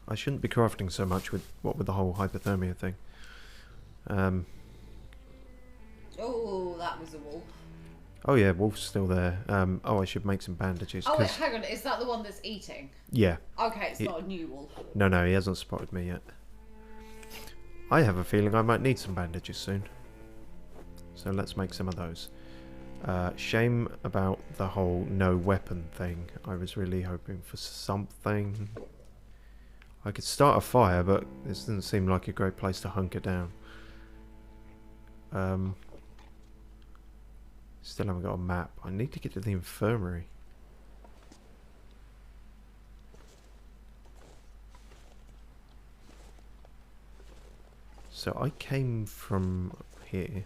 I shouldn't be crafting so much with with the whole hypothermia thing. Oh, that was a wolf. Oh yeah, wolf's still there. Oh, I should make some bandages. Oh wait, hang on. Is that the one that's eating? Yeah. Okay, it's not a new wolf. No, he hasn't spotted me yet. I have a feeling I might need some bandages soon. So let's make some of those. Shame about the whole no weapon thing. I was really hoping for something. I could start a fire, but this doesn't seem like a great place to hunker down. Still haven't got a map. I need to get to the infirmary. So I came from here.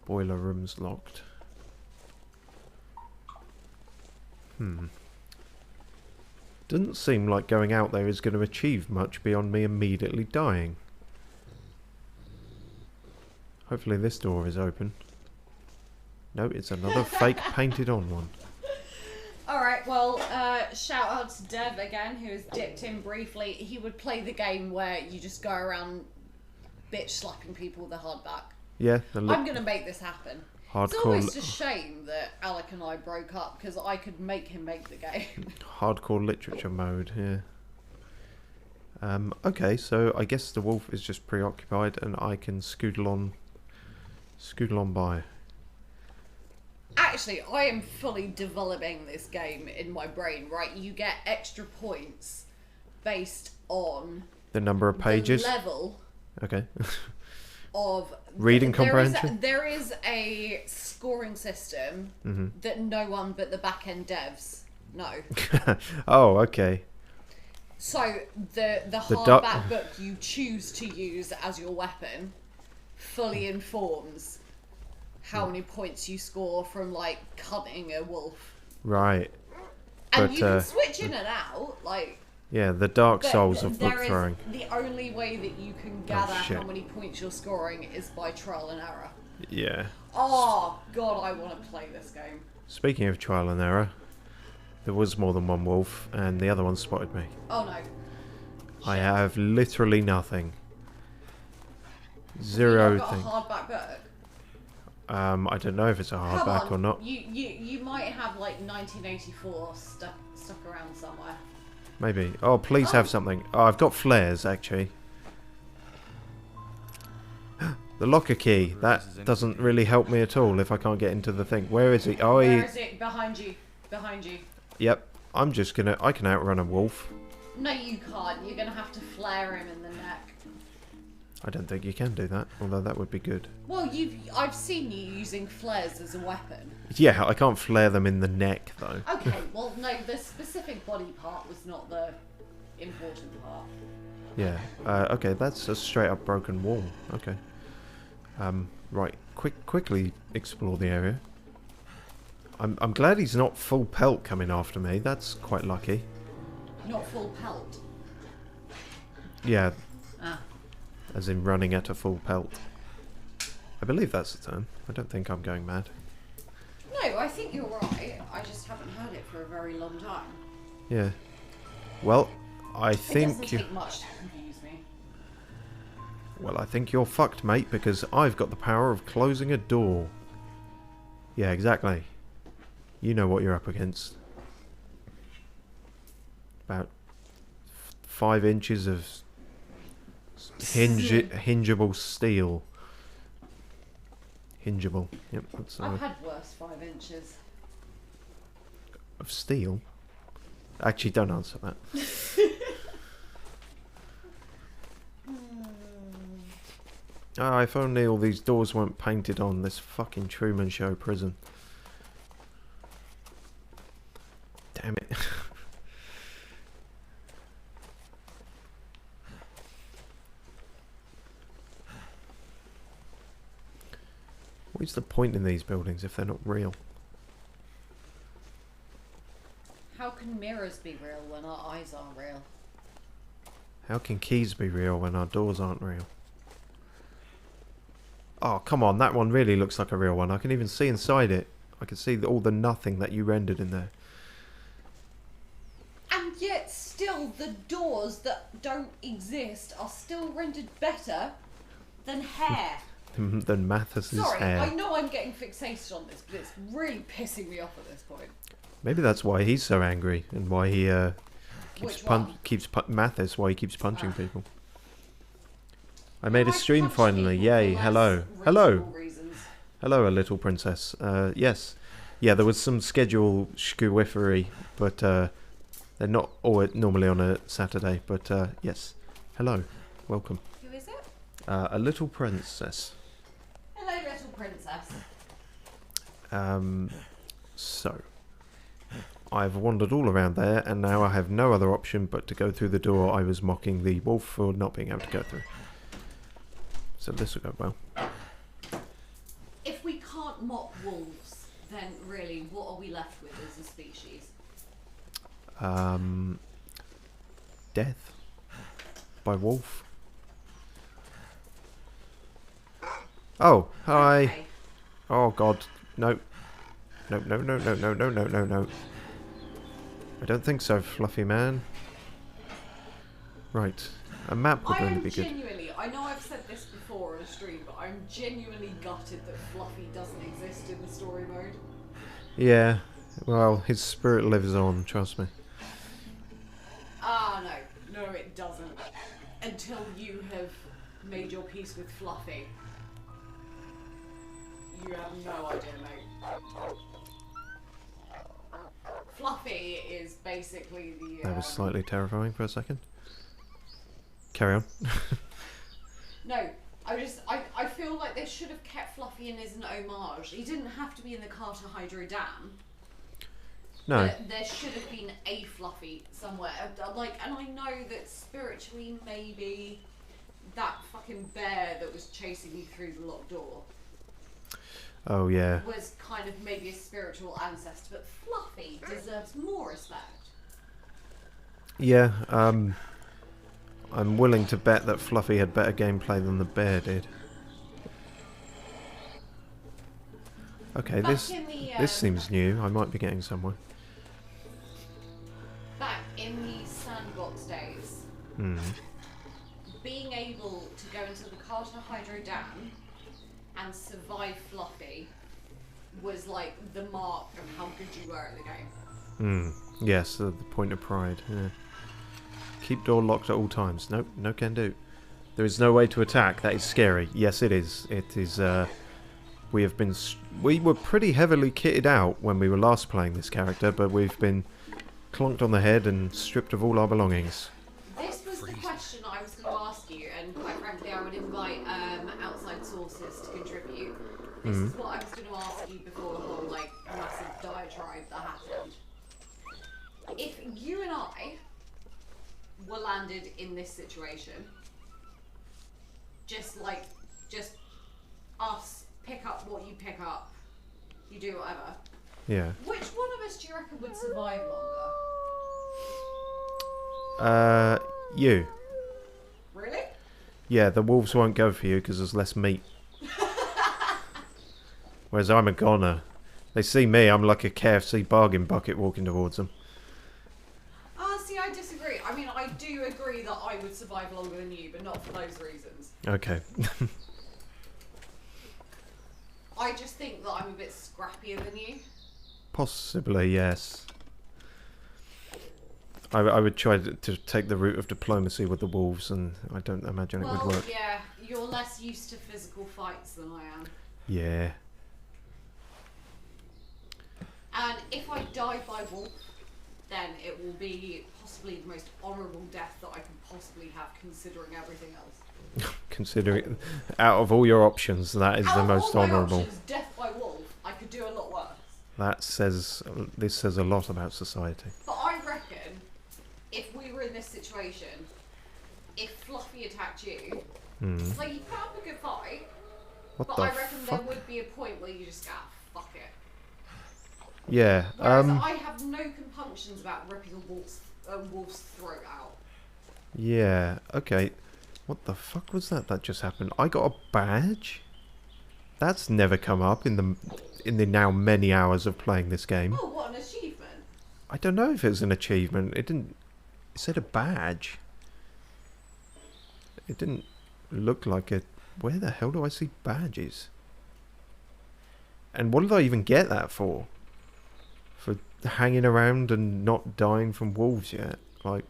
Boiler room's locked. Doesn't seem like going out there is going to achieve much beyond me immediately dying. Hopefully this door is open. No, it's another fake painted on one. Alright, well, shout out to Dev again, who has dipped in briefly. He would play the game where you just go around bitch slapping people with a hardback. Yeah. I'm going to make this happen. Hardcore. It's almost a shame that Alec and I broke up, because I could make him make the game. Hardcore literature mode, yeah. Okay, so I guess the wolf is just preoccupied and I can scootle on by. Actually, I am fully developing this game in my brain, right? You get extra points based on the number of pages? The level. Okay. Of reading comprehension. There is a scoring system that no one but the back-end devs know. Oh, okay. So the hardback book you choose to use as your weapon fully informs how many points you score from, like, cutting a wolf. Right. And but, you can switch in and out, like... Yeah, the Dark Souls of book throwing. The only way that you can gather how many points you're scoring is by trial and error. Yeah. Oh, God, I want to play this game. Speaking of trial and error, there was more than one wolf, and the other one spotted me. Oh, no. I have literally nothing. You've Zero got a thing. hardback book. I don't know if it's a Come hardback on. or not. You might have, like, 1984 stuck around somewhere. Maybe. Oh, please have something. Oh, I've got flares, actually. The locker key. That doesn't really help me at all if I can't get into the thing. Where is he? Oh, Where is it? Behind you. Behind you. Yep. I'm just gonna... I can outrun a wolf. No, you can't. You're gonna have to flare him in the neck. I don't think you can do that, although that would be good. Well, I've seen you using flares as a weapon. Yeah, I can't flare them in the neck, though. Okay, well, no, the specific body part was not the important part. Yeah. Okay, that's a straight-up broken wall. Okay. Right. Quickly explore the area. I'm glad he's not full pelt coming after me. That's quite lucky. Not full pelt. Yeah. Ah. As in running at a full pelt. I believe that's the term. I don't think I'm going mad. No, I think you're right. I just haven't heard it for a very long time. Yeah. Well, I It think doesn't take much to confuse me. Well, I think you're fucked, mate, because I've got the power of closing a door. Yeah, exactly. You know what you're up against. About 5 inches of hingeable steel. Hingeable. Yep, that's I've had worse 5 inches. of steel. Actually, don't answer that. Oh, if only all these doors weren't painted on this fucking Truman Show prison. Damn it. What's the point in these buildings if they're not real? How can mirrors be real when our eyes aren't real? How can keys be real when our doors aren't real? Oh, come on, that one really looks like a real one. I can even see inside it. I can see all the nothing that you rendered in there. And yet still the doors that don't exist are still rendered better than hair. Than Mathis's Sorry, hair. I know I'm getting fixated on this, but it's really pissing me off at this point. Maybe that's why he's so angry and why he Which one? Mathis, why he keeps punching people. I made a I stream punch finally. people Yay! for Hello, less hello, reasonable reasons. hello, a little princess. Yes, yeah. There was some schedule shkooifery, but they're not always normally on a Saturday. But yes, hello, welcome. Who is it? A little princess. Hello, little princess. So, I've wandered all around there, and now I have no other option but to go through the door I was mocking the wolf for not being able to go through. So this will go well. If we can't mock wolves, then really, what are we left with as a species? Death by wolf. Oh, hi. Okay. Oh God, no. No, no, no, no, no, no, no, no, no. I don't think so, fluffy man. Right, a map would I really am be good. genuinely, I know I've said this before on a stream, but I'm genuinely gutted that Fluffy doesn't exist in the story mode. Yeah, well, his spirit lives on, trust me. Ah, no, it doesn't. Until you have made your peace with Fluffy. You have no idea, mate. Fluffy is basically the. That was slightly terrifying for a second. Carry on. No, I feel like they should have kept Fluffy in as an homage. He didn't have to be in the Carter Hydro Dam. No. But there should have been a Fluffy somewhere. Like, and I know that spiritually, maybe that fucking bear that was chasing you through the locked door Oh yeah. was kind of maybe a spiritual ancestor, but Fluffy deserves more respect. Yeah, I'm willing to bet that Fluffy had better gameplay than the bear did. Okay, Back this in the, this seems new. I might be getting somewhere. Back in the sandbox days, being able to go into the Carter Hydro Dam and survive Fluffy was like the mark of how good you were at the game. Yes, the point of pride. Yeah. Keep door locked at all times. Nope, no can do. There is no way to attack. That is scary. Yes, it is. It is. We have been. We were pretty heavily kitted out when we were last playing this character, but we've been clonked on the head and stripped of all our belongings. This was the question I was going to ask you, and quite frankly, I would invite outside sources to contribute. This is what I was going to ask you before the whole like massive diatribe that happened. If you and I were landed in this situation, just us pick up what you pick up, you do whatever. Yeah. Which one of us do you reckon would survive longer? You. Really? Yeah, the wolves won't go for you because there's less meat. Whereas I'm a goner. They see me, I'm like a KFC bargain bucket walking towards them. See, I disagree. I mean, I do agree that I would survive longer than you, but not for those reasons. Okay. I just think that I'm a bit scrappier than you. Possibly, yes. I would try to take the route of diplomacy with the wolves, and I don't imagine it would work. Yeah, you're less used to physical fights than I am. Yeah. And if I die by wolf, then it will be possibly the most honourable death that I can possibly have, considering everything else. Considering, out of all your options, that is the most honourable. Death by wolf, I could do a lot worse. That says, this says a lot about society. But I reckon, if we were in this situation, if Fluffy attacked you, like you put up a good fight, but I reckon there would be a point where you just go, fuck it. Yeah. Whereas I have no compunctions about ripping a wolf's throat out. Yeah. Okay. What the fuck was that just happened? I got a badge? That's never come up in the now many hours of playing this game. Oh, what an achievement. I don't know if it was an achievement. It said a badge. It didn't look like a... Where the hell do I see badges? And what did I even get that for? For hanging around and not dying from wolves yet? Like...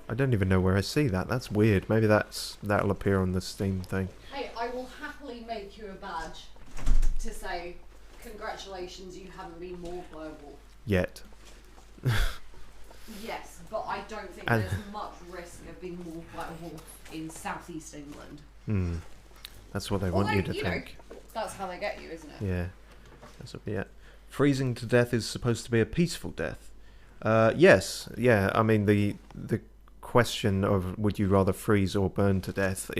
I don't even know where I see that. That's weird. Maybe that'll appear on the Steam thing. Hey, I will happily make you a badge to say, congratulations, you haven't been mauled by a wolf. Yet. Yes, but I don't think there's much risk of being mauled by a wolf in southeast England. That's what they want you to think. That's how they get you, isn't it? Yeah. That's what, yeah. Freezing to death is supposed to be a peaceful death. Yes. Yeah. I mean, the question of would you rather freeze or burn to death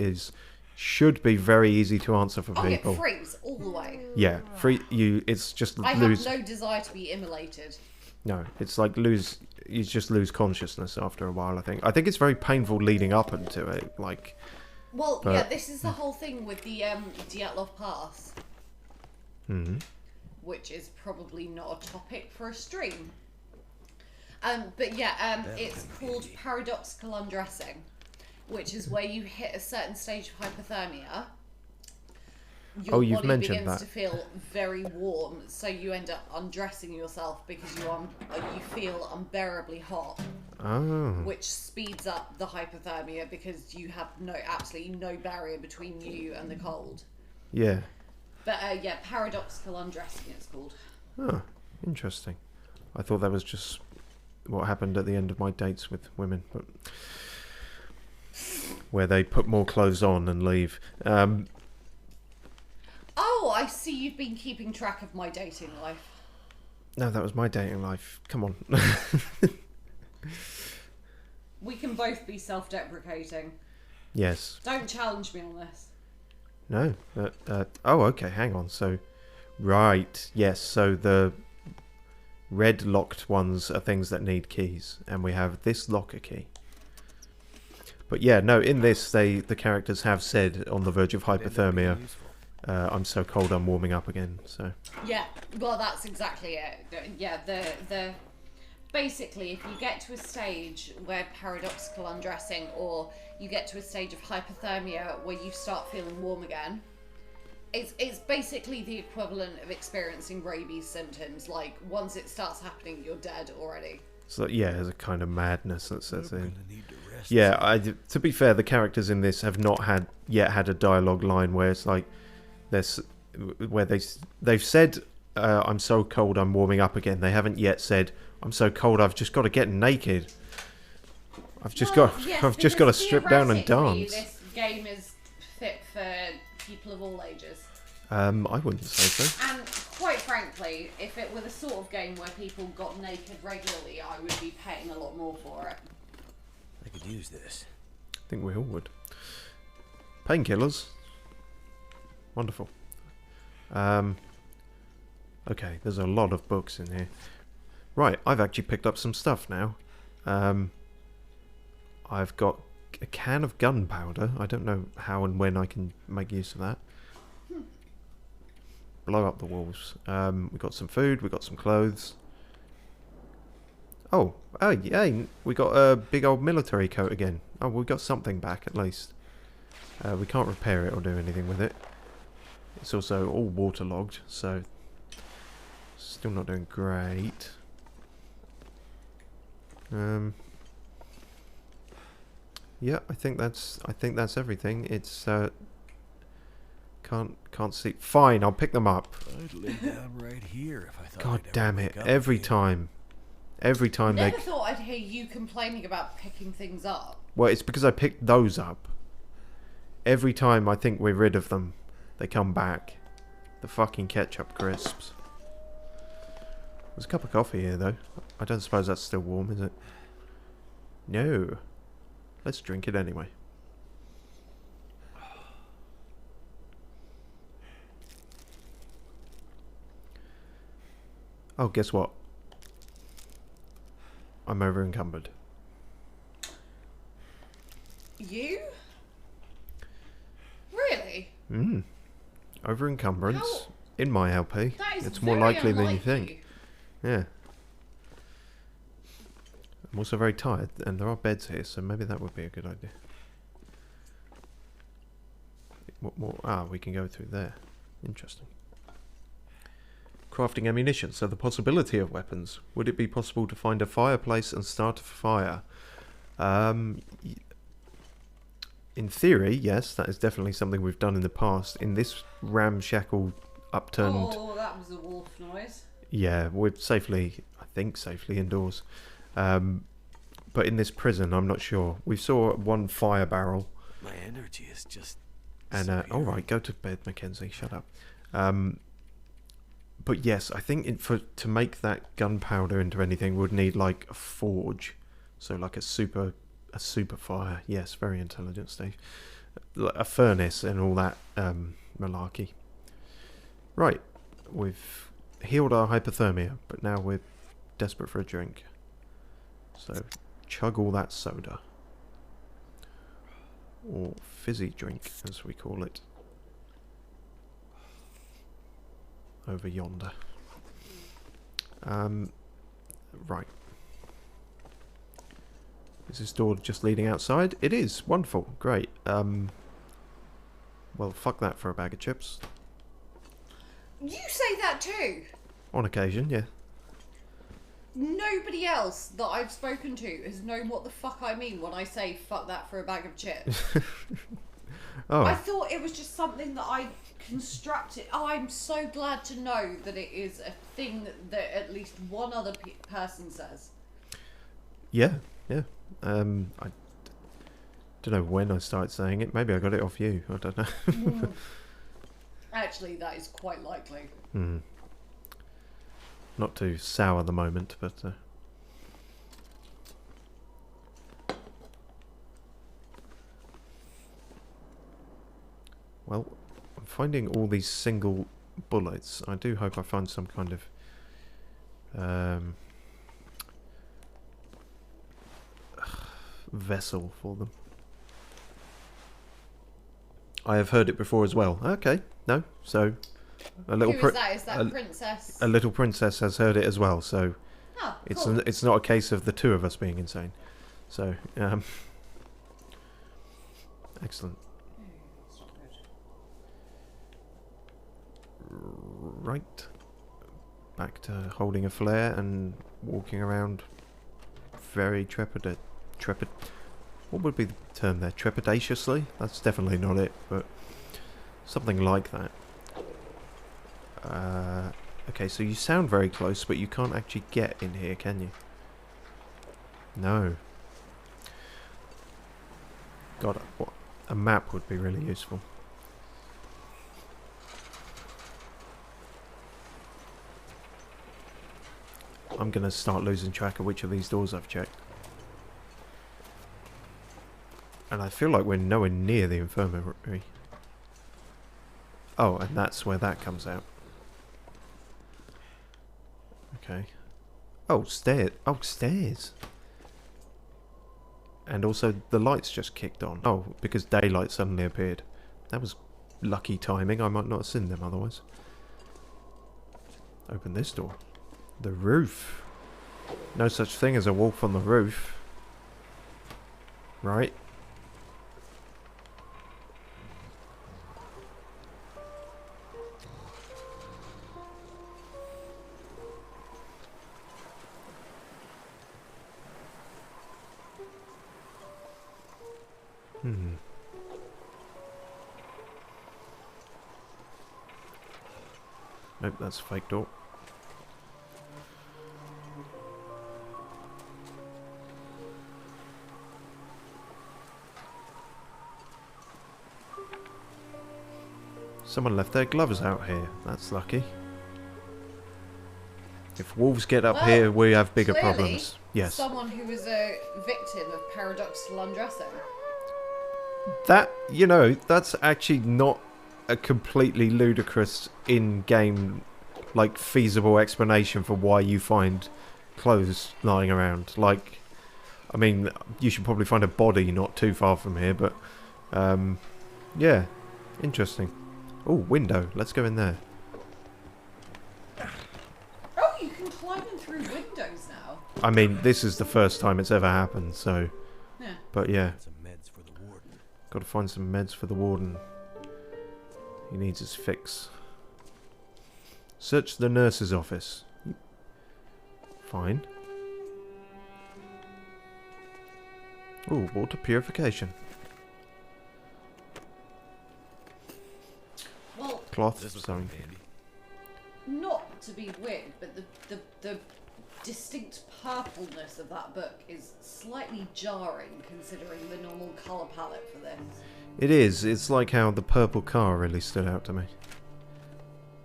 should be very easy to answer for people. Yeah, freeze all the way. Yeah, it's just I have no desire to be immolated. No, it's like you just lose consciousness after a while. I think it's very painful leading up into it. Like, well, yeah, this is the whole thing with the Dyatlov Pass, which is probably not a topic for a stream. But yeah, it's called paradoxical undressing, which is where you hit a certain stage of hypothermia. Your you've body mentioned begins that. to feel very warm, so you end up undressing yourself because you feel unbearably hot, which speeds up the hypothermia because you have absolutely no barrier between you and the cold. Yeah. But yeah, paradoxical undressing it's called. Oh, interesting. I thought that was just what happened at the end of my dates with women, but where they put more clothes on and leave. Oh, I see you've been keeping track of my dating life. No, that was my dating life. Come on. We can both be self-deprecating. Yes. Don't challenge me on this. No. Oh, okay, hang on. So, right. Yes, so the red locked ones are things that need keys, and we have this locker key. But yeah, no, in this, the characters have said on the verge of hypothermia, I'm so cold I'm warming up again, so... Yeah, well, that's exactly it. Yeah, the basically, if you get to a stage where paradoxical undressing, or you get to a stage of hypothermia where you start feeling warm again, it's basically the equivalent of experiencing rabies symptoms. Like, once it starts happening, you're dead already. So yeah, there's a kind of madness that sets in. Yeah, to be fair, the characters in this have not had a dialogue line where it's like, they've said, "I'm so cold, I'm warming up again." They haven't yet said, "I'm so cold, I've just got to get naked. I've just got to strip down and dance." This game is fit for people of all ages. I wouldn't say so. And quite frankly, if it were the sort of game where people got naked regularly, I would be paying a lot more for it. I could use this. I think we all would. Painkillers. Wonderful. Okay, there's a lot of books in here. Right, I've actually picked up some stuff now. I've got a can of gunpowder. I don't know how and when I can make use of that. Blow up the walls. We got some food, we got some clothes. Oh, yay, we got a big old military coat again. Oh, we got something back at least. We can't repair it or do anything with it. It's also all waterlogged, so still not doing great. Yeah, I think that's everything. It's can't see. Fine, I'll pick them up. I'd lay down right here if I thought. God I'd damn ever it! wake up Every again. time they. Never thought I'd hear you complaining about picking things up. Well, it's because I picked those up. Every time I think we're rid of them, they come back. The fucking ketchup crisps. There's a cup of coffee here, though. I don't suppose that's still warm, is it? No. Let's drink it anyway. Oh, guess what? I'm over encumbered. You? Really? Over encumbrance in my LP. That is It's more very likely than you unlike think. you. Yeah. I'm also very tired, and there are beds here, so maybe that would be a good idea. What more? Ah, we can go through there. Interesting. Crafting ammunition, so the possibility of weapons. Would it be possible to find a fireplace and start a fire? In theory, yes, that is definitely something we've done in the past. In this ramshackle, upturned... Oh, that was a wolf noise. Yeah, we're safely, I think, safely indoors. But in this prison, I'm not sure. We saw one fire barrel. My energy is just. And, all right, go to bed, Mackenzie. Shut up. But yes, I think to make that gunpowder into anything, would need like a forge. So like a super fire. Yes, very intelligent, Steve. A furnace and all that malarkey. Right, we've healed our hypothermia, but now we're desperate for a drink. So chug all that soda. Or fizzy drink, as we call it. Over yonder. Right. Is this door just leading outside? It is. Wonderful. Great. Well, fuck that for a bag of chips. You say that too. On occasion, yeah. Nobody else that I've spoken to has known what the fuck I mean when I say fuck that for a bag of chips. Oh. I thought it was just something that I constructed. Oh, I'm so glad to know that it is a thing that at least one other person says. Yeah, yeah. I don't know when I started saying it. Maybe I got it off you. I don't know. Actually, that is quite likely. Not too sour at the moment, but... Well, I'm finding all these single bullets. I do hope I find some kind of... vessel for them. I have heard it before as well. Okay, No? So, a little Who is that? Is that Princess? A little princess has heard it as well, so Oh, it's cool. it's not a case of the two of us being insane. So, excellent. Right. Back to holding a flare and walking around very what would be the term there? Trepidatiously? That's definitely not it, but something like that. Okay, so you sound very close, but you can't actually get in here, can you? No. God, a map would be really useful. I'm gonna start losing track of which of these doors I've checked. And I feel like we're nowhere near the infirmary. Oh, and that's where that comes out. Okay. Oh, stairs. Oh, stairs. And also the lights just kicked on. Oh, because daylight suddenly appeared. That was lucky timing. I might not have seen them otherwise. Open this door. The roof. No such thing as a wolf on the roof. Right. Nope, that's a fake door. Someone left their gloves out here. That's lucky. If wolves get up here, we have bigger clearly, problems. Yes. Someone who was a victim of paradoxical undressing. That, you know, that's actually not a completely ludicrous in-game, like, feasible explanation for why you find clothes lying around. Like, I mean, you should probably find a body not too far from here, but, yeah, interesting. Oh, window. Let's go in there. Oh, you can climb in through windows now. I mean, this is the first time it's ever happened, so... Yeah. But yeah. Some meds for the warden. Got to find some meds for the warden. He needs his fix. Search the nurse's office. Fine. Ooh, water purification. Well, Cloth, This was sorry. handy. not to be weird, but the distinct purpleness of that book is slightly jarring considering the normal colour palette for this. It is. It's like how the purple car really stood out to me.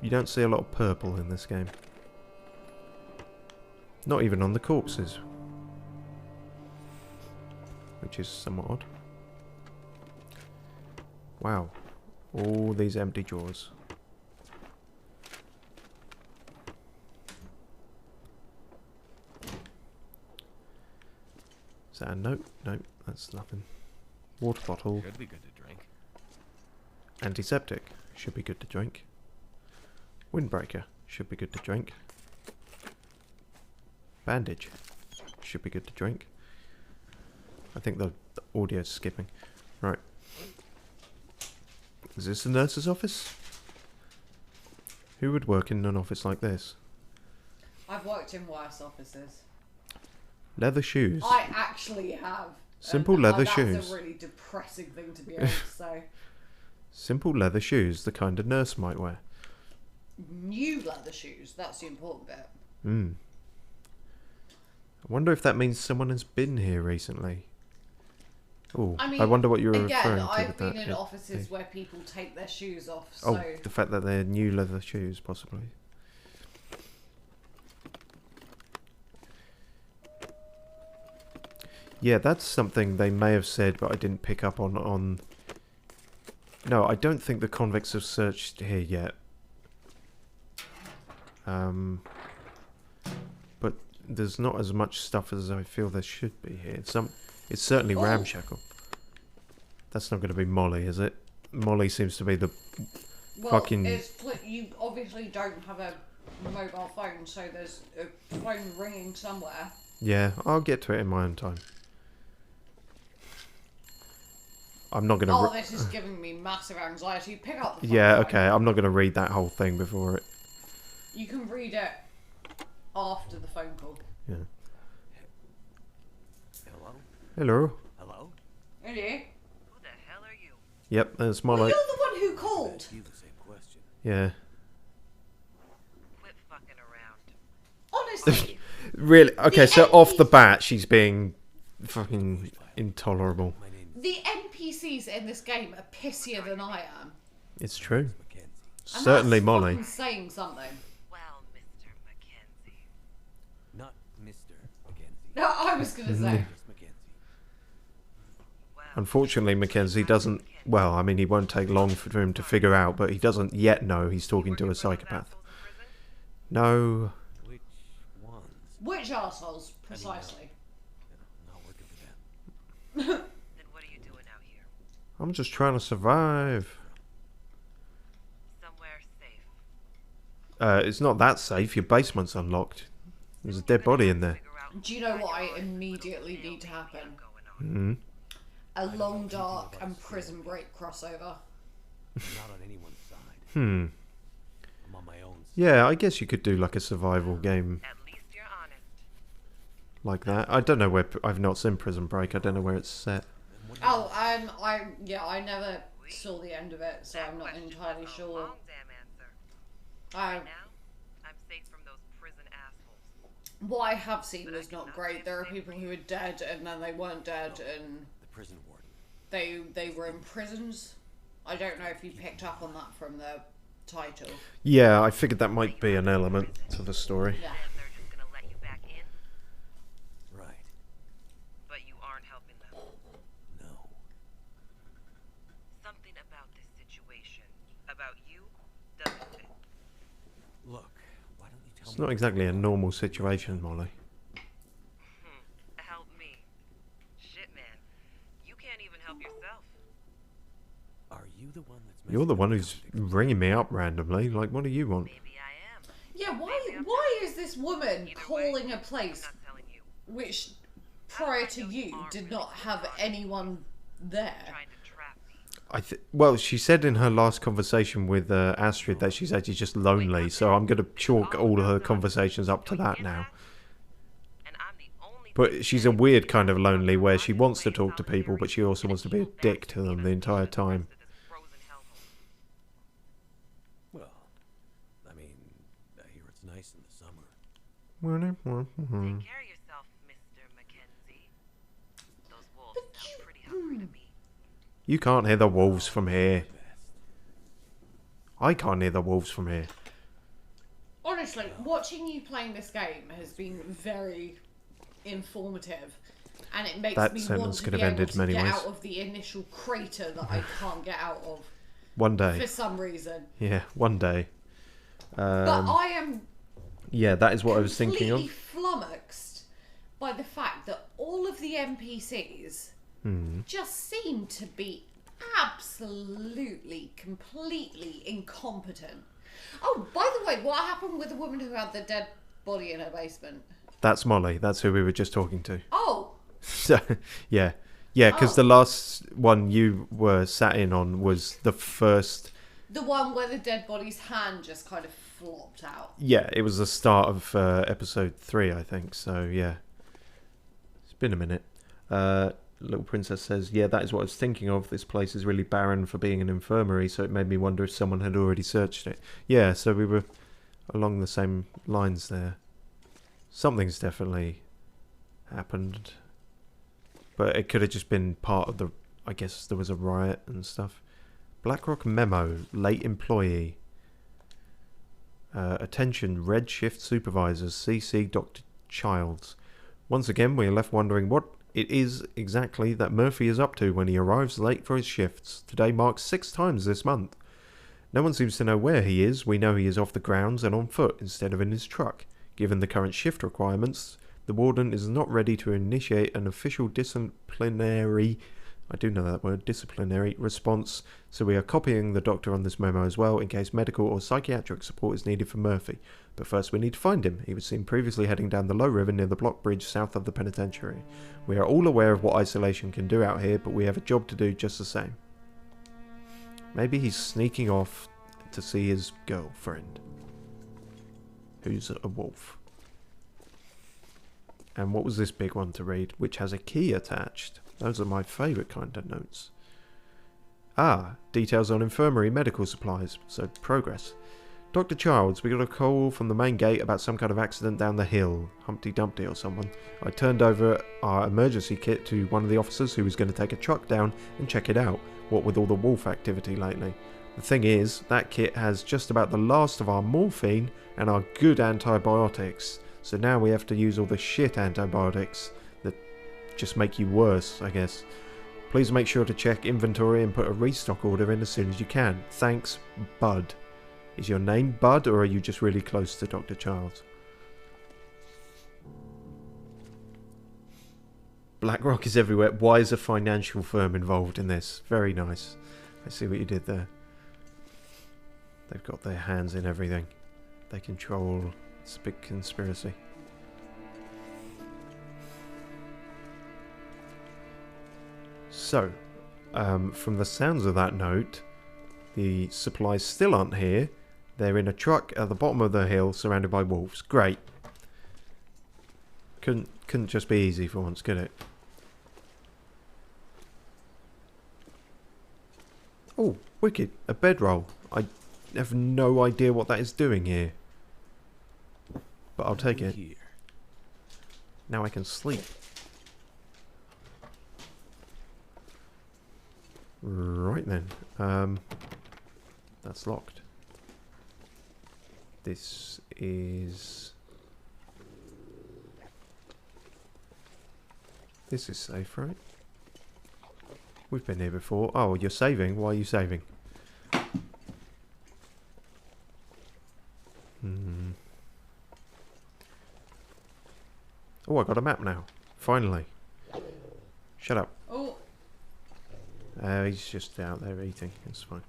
You don't see a lot of purple in this game. Not even on the corpses. Which is somewhat odd. Wow. All these empty drawers. Is that a note? Nope, that's nothing. Water bottle. Should be good to drink. Antiseptic. Should be good to drink. Windbreaker. Should be good to drink. Bandage. Should be good to drink. I think the audio's skipping. Right. Is this the nurse's office? Who would work in an office like this? I've worked in worse offices. Leather shoes. I actually have. Simple And, leather that's shoes. a really depressing thing to be able to say. Simple leather shoes, the kind a nurse might wear. New leather shoes, that's the important bit. Hmm. I wonder if that means someone has been here recently. Oh, I mean, I wonder what you're again, referring to I've with been that. in Yeah. offices Yeah. where people take their shoes off, so... Oh, the fact that they're new leather shoes, possibly. Yeah, that's something they may have said, but I didn't pick up on... No, I don't think the convicts have searched here yet. But there's not as much stuff as I feel there should be here. It's certainly Oh. ramshackle. That's not going to be Molly, is it? Molly seems to be the Well, fucking... you obviously don't have a mobile phone, so there's a phone ringing somewhere. Yeah, I'll get to it in my own time. I'm not gonna... Oh, this is giving me massive anxiety. Pick up the phone. Yeah, okay, I'm not gonna read that whole thing before it... You can read it after the phone call. Yeah. Hello? Hello? Hello? Really? Who the hell are you? Yep, that's Well, Molly. you're the one who called. Ask you the same question. Yeah. Quit fucking around. Honestly. Really? Okay, The so off the NPC bat, she's being fucking intolerable. My name The NPCs in this game are pissier than I am. It's true. is Mackenzie. And Certainly that's Molly. fucking saying something. Well, Mr. Mackenzie. Not Mr. Mackenzie. No, I was gonna say. Just Mackenzie. Well, Unfortunately, Mackenzie doesn't... Well, I mean, he won't take long for him to figure out, but he doesn't yet know he's talking to a psychopath. No. Which ones? Which arseholes, precisely? I'm not working for them. then what are you doing out here? I'm just trying to survive. Somewhere safe. It's not that safe. Your basement's unlocked. There's a dead body in there. Figure out Do you know what I immediately need to happen? going on. Hmm. A long dark and prison break crossover. I'm not on anyone's side. Hmm. I'm on my own side. Yeah, I guess you could do like a survival game At least you're honest. like that. I don't know where... I've not seen Prison Break. I don't know where it's set. Oh, I never saw the end of it, so I'm not Question's entirely a sure. long damn answer. I, Now, I'm safe from those prison assholes. what I have seen is not great. There are people who are dead and then they weren't dead and The prison warden. they were in prisons. I don't know if you picked up on that from the title. Yeah, I figured that might be an element to the story. Yeah. And they're just gonna let you back in, Right. but you aren't helping them. No. Something about this situation, about you, doesn't fit. Look, why don't you tell It's me? not exactly a normal situation, Molly. Help me. Shit, man. You can't even help yourself. Are you the one that's You're the messing one up who's convicts? ringing me up randomly. Like, what do you want? Maybe I am. Yeah, why is this woman Either calling way, a place I'm not telling you. which prior to you did not have anyone there? Trying to trap me. Well, she said in her last conversation with Astrid that she's actually just lonely, so I'm going to chalk all of her conversations up to that now. And I'm the only But she's a weird kind of lonely where she wants to talk to people, but she also wants to be a dick to them the entire time. Well, I mean, I hear it's nice in the summer. Take care of yourself, Mr. Mackenzie. Those wolves sound pretty hungry to me. You can't hear the wolves from here. I can't hear the wolves from here. Honestly, watching you playing this game has been very informative, and it makes That me sentence want to could be have able ended to many get ways. out of the initial crater that I can't get out of One for day. some reason. Yeah, one day. But I am Yeah, that is what I was thinking completely of. flummoxed by the fact that all of the NPCs just seem to be absolutely, completely incompetent. Oh, by the way, what happened with the woman who had the dead body in her basement? That's Molly. That's who we were just talking to. Oh, So, yeah. Yeah, because the last one you were sat in on was the first... the one where the dead body's hand just kind of flopped out. Yeah, it was the start of episode 3, I think. So, yeah. It's been a minute. Little Princess says, yeah, that is what I was thinking of. This place is really barren for being an infirmary, so it made me wonder if someone had already searched it. Yeah, so we were along the same lines there. Something's definitely happened. But it could have just been part of the... I guess there was a riot and stuff. Blackrock Memo, late employee. Attention, Red Shift Supervisors, CC Dr. Childs. Once again, we are left wondering what it is exactly that Murphy is up to when he arrives late for his shifts. Today marks 6 times this month. No one seems to know where he is. We know he is off the grounds and on foot instead of in his truck. Given the current shift requirements, the warden is not ready to initiate an official disciplinary... I do know that word, disciplinary response, so we are copying the doctor on this memo as well in case medical or psychiatric support is needed for Murphy. But first we need to find him. He was seen previously heading down the low river near the block bridge south of the penitentiary. We are all aware of what isolation can do out here, but we have a job to do just the same. Maybe he's sneaking off to see his girlfriend, who's a wolf. And what was this big one to read, which has a key attached? Those are my favourite kind of notes. Ah, details on infirmary medical supplies, so progress. Dr. Childs, we got a call from the main gate about some kind of accident down the hill. Humpty Dumpty or someone. I turned over our emergency kit to one of the officers who was going to take a truck down and check it out, what with all the wolf activity lately. The thing is, that kit has just about the last of our morphine and our good antibiotics, so now we have to use all the shit antibiotics that just make you worse, I guess. Please make sure to check inventory and put a restock order in as soon as you can. Thanks, Bud. Is your name Bud, or are you just really close to Dr. Childs? BlackRock is everywhere. Why is a financial firm involved in this? Very nice. I see what you did there. They've got their hands in everything. They control. It's a big conspiracy. So, from the sounds of that note, the supplies still aren't here. They're in a truck at the bottom of the hill, surrounded by wolves. Great. Couldn't just be easy for once, could it? Oh, wicked. A bedroll. I have no idea what that is doing here. But I'll take it. Now I can sleep. Right then. That's locked. This is safe, right? We've been here before. Oh, you're saving? Why are you saving? Oh, I got a map now. Finally. Shut up. Oh. He's just out there eating. It's fine.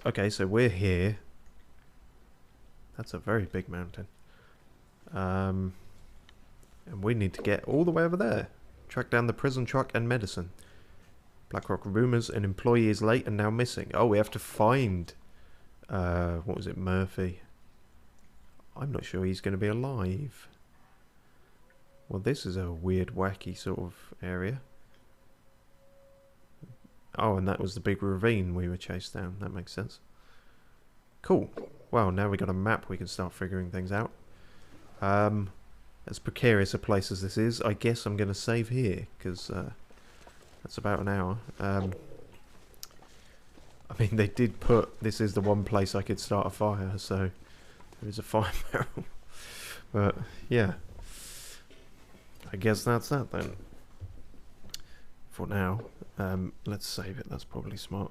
Okay, so we're here. That's a very big mountain. And we need to get all the way over there. Track down the prison truck and medicine. BlackRock rumors an employee is late and now missing. Oh, we have to find... what was it? Murphy. I'm not sure he's going to be alive. Well, this is a weird, wacky sort of area. Oh, and that was the big ravine we were chased down. That makes sense. Cool. Well, now we got a map, we can start figuring things out. As precarious a place as this is, I guess I'm going to save here, because that's about an hour. I mean, they did put, this is the one place I could start a fire, so there is a fire barrel. But, yeah. I guess that's that then. For now. Let's save it, that's probably smart.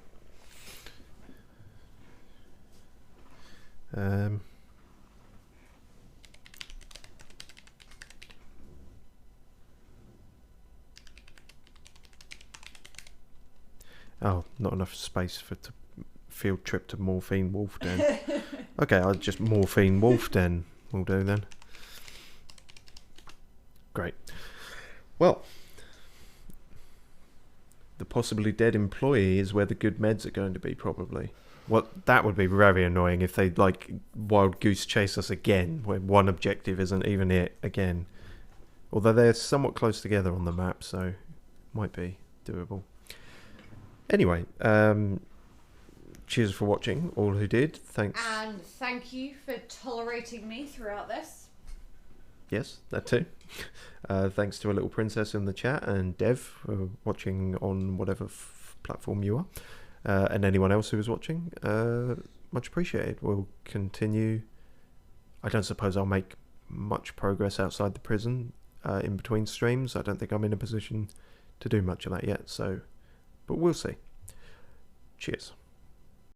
Oh, not enough space for field trip to Morphine Wolf Den. Okay, I'll just Morphine Wolf Den will do then. Great. Well, the possibly dead employee is where the good meds are going to be, probably. Well, that would be very annoying if they, like, wild goose chase us again, where one objective isn't even it again. Although they're somewhat close together on the map, so might be doable. Anyway, cheers for watching, all who did. Thanks. And thank you for tolerating me throughout this. Yes, that too. Thanks to a little princess in the chat and Dev for watching on whatever platform you are. And anyone else who is watching, much appreciated. We'll continue. I don't suppose I'll make much progress outside the prison in between streams. I don't think I'm in a position to do much of that yet, so, but we'll see. Cheers.